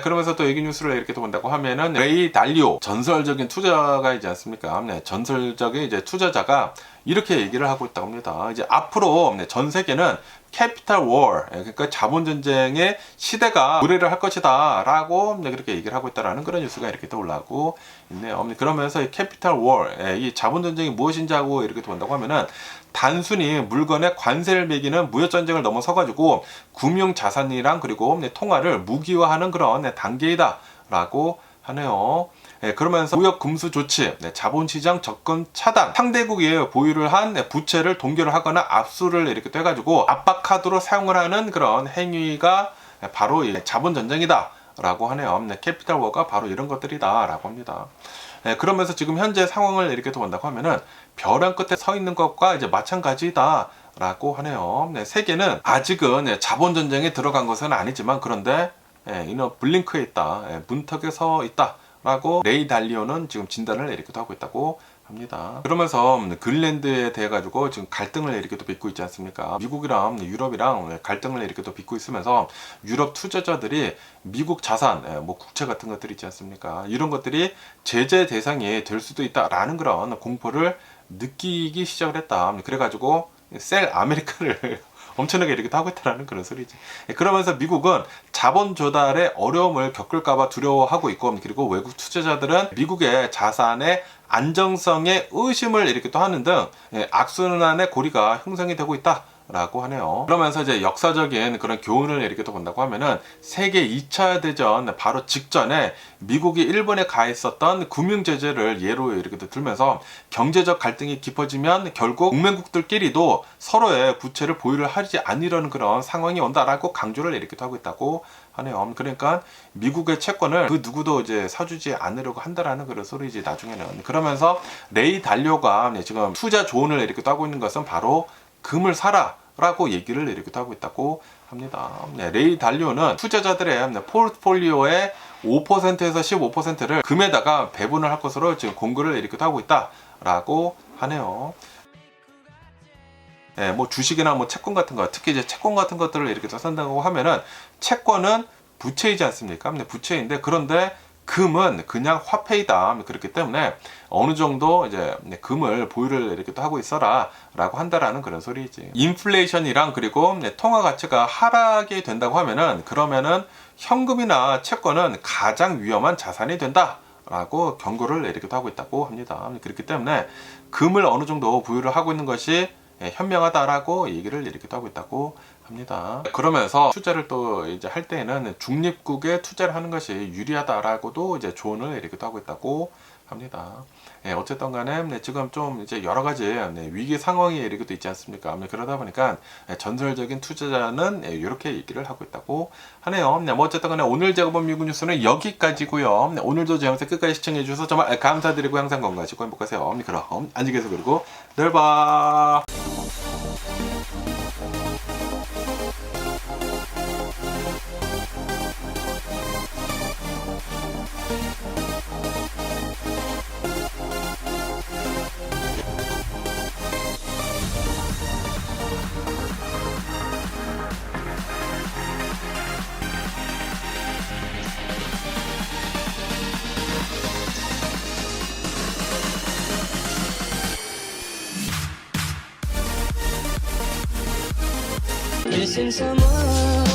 그러면서 또 얘기 뉴스를 이렇게 또 본다고 하면은 레이 달리오, 전설적인 투자가 있지 않습니까? 전설적인 이제 투자자가 이렇게 얘기를 하고 있다고 합니다. 이제 앞으로 전 세계는 캐피탈 워, 그러니까 자본 전쟁의 시대가 도래를 할 것이다 라고 그렇게 얘기를 하고 있다라는 그런 뉴스가 이렇게 또 올라오고 있네요. 그러면서 이 캐피탈 워, 이 자본 전쟁이 무엇인지 하고 이렇게 또 본다고 하면은 단순히 물건에 관세를 매기는 무역 전쟁을 넘어서 가지고 금융 자산이랑 그리고 통화를 무기화하는 그런 단계이다 라고 하네요. 그러면서 무역 금수 조치, 자본시장 접근 차단, 상대국이 보유를 한 부채를 동결을 하거나 압수를 이렇게 또 해가지고 압박 카드로 사용을 하는 그런 행위가 바로 자본 전쟁이다 라고 하네요. 캐피탈 워가 바로 이런 것들이다 라고 합니다. 그러면서 지금 현재 상황을 이렇게 또 본다고 하면은 벼랑 끝에 서 있는 것과 이제 마찬가지다 라고 하네요. 세계는 아직은 자본 전쟁에 들어간 것은 아니지만, 그런데 이너 블링크에 있다, 문턱에 서 있다 라고 레이 달리오는 지금 진단을 이렇게 하고 있다고 합니다. 그러면서 그린란드에 대해 가지고 지금 갈등을 이렇게 또 빚고 있지 않습니까? 미국이랑 유럽이랑 갈등을 이렇게 또 빚고 있으면서 유럽 투자자들이 미국 자산, 뭐 국채 같은 것들이 있지 않습니까? 이런 것들이 제재 대상이 될 수도 있다라는 그런 공포를 느끼기 시작을 했다. 그래가지고 셀 아메리카를 엄청나게 이렇게 하고 있다는 그런 소리지. 그러면서 미국은 자본 조달에 어려움을 겪을까봐 두려워하고 있고, 그리고 외국 투자자들은 미국의 자산의 안정성에 의심을 이렇게 또 하는 등 악순환의 고리가 형성이 되고 있다. 라고 하네요. 그러면서 이제 역사적인 그런 교훈을 이렇게 또 본다고 하면은 세계 2차 대전 바로 직전에 미국이 일본에 가했었던 금융 제재를 예로 이렇게 또 들면서 경제적 갈등이 깊어지면 결국 동맹국들끼리도 서로의 부채를 보유를 하지 않으려는 그런 상황이 온다라고 강조를 이렇게 또 하고 있다고 하네요. 그러니까 미국의 채권을 그 누구도 이제 사주지 않으려고 한다라는 그런 소리지 나중에는. 그러면서 레이 달료가 지금 투자 조언을 이렇게 또 하고 있는 것은 바로 금을 사라 라고 얘기를 이렇게 하고 있다고 합니다. 레이 달료는 투자자들의 포트폴리오의 5%에서 15%를 금에다가 배분을 할 것으로 지금 공고를 이렇게 하고 있다 라고 하네요. 뭐 주식이나 뭐 채권 같은 거, 특히 이제 채권 같은 것들을 이렇게 산다고 하면은 채권은 부채이지 않습니까? 부채인데, 그런데 금은 그냥 화폐이다. 그렇기 때문에 어느 정도 이제 금을 보유를 이렇게 또 하고 있어라 라고 한다라는 그런 소리지. 인플레이션이랑 그리고 통화 가치가 하락이 된다고 하면은, 그러면은 현금이나 채권은 가장 위험한 자산이 된다 라고 경고를 이렇게 하고 있다고 합니다. 그렇기 때문에 금을 어느 정도 보유를 하고 있는 것이 현명하다라고 얘기를 이렇게 하고 있다고 합니다. 그러면서 투자를 또 이제 할 때에는 중립국에 투자를 하는 것이 유리하다라고도 이제 조언을 이렇게 하고 있다고 합니다. 어쨌든 간에 지금 좀 이제 여러 가지 위기 상황이 이렇게 또 있지 않습니까? 그러다 보니까 전설적인 투자자는 이렇게 얘기를 하고 있다고 하네요. 뭐 어쨌든 간에 오늘 제가 본 미국 뉴스는 여기까지고요. 오늘도 제 영상 끝까지 시청해 주셔서 정말 감사드리고 항상 건강하시고 행복하세요. 그럼 안녕히 계세요. 그리고 내일 봐. Missing someone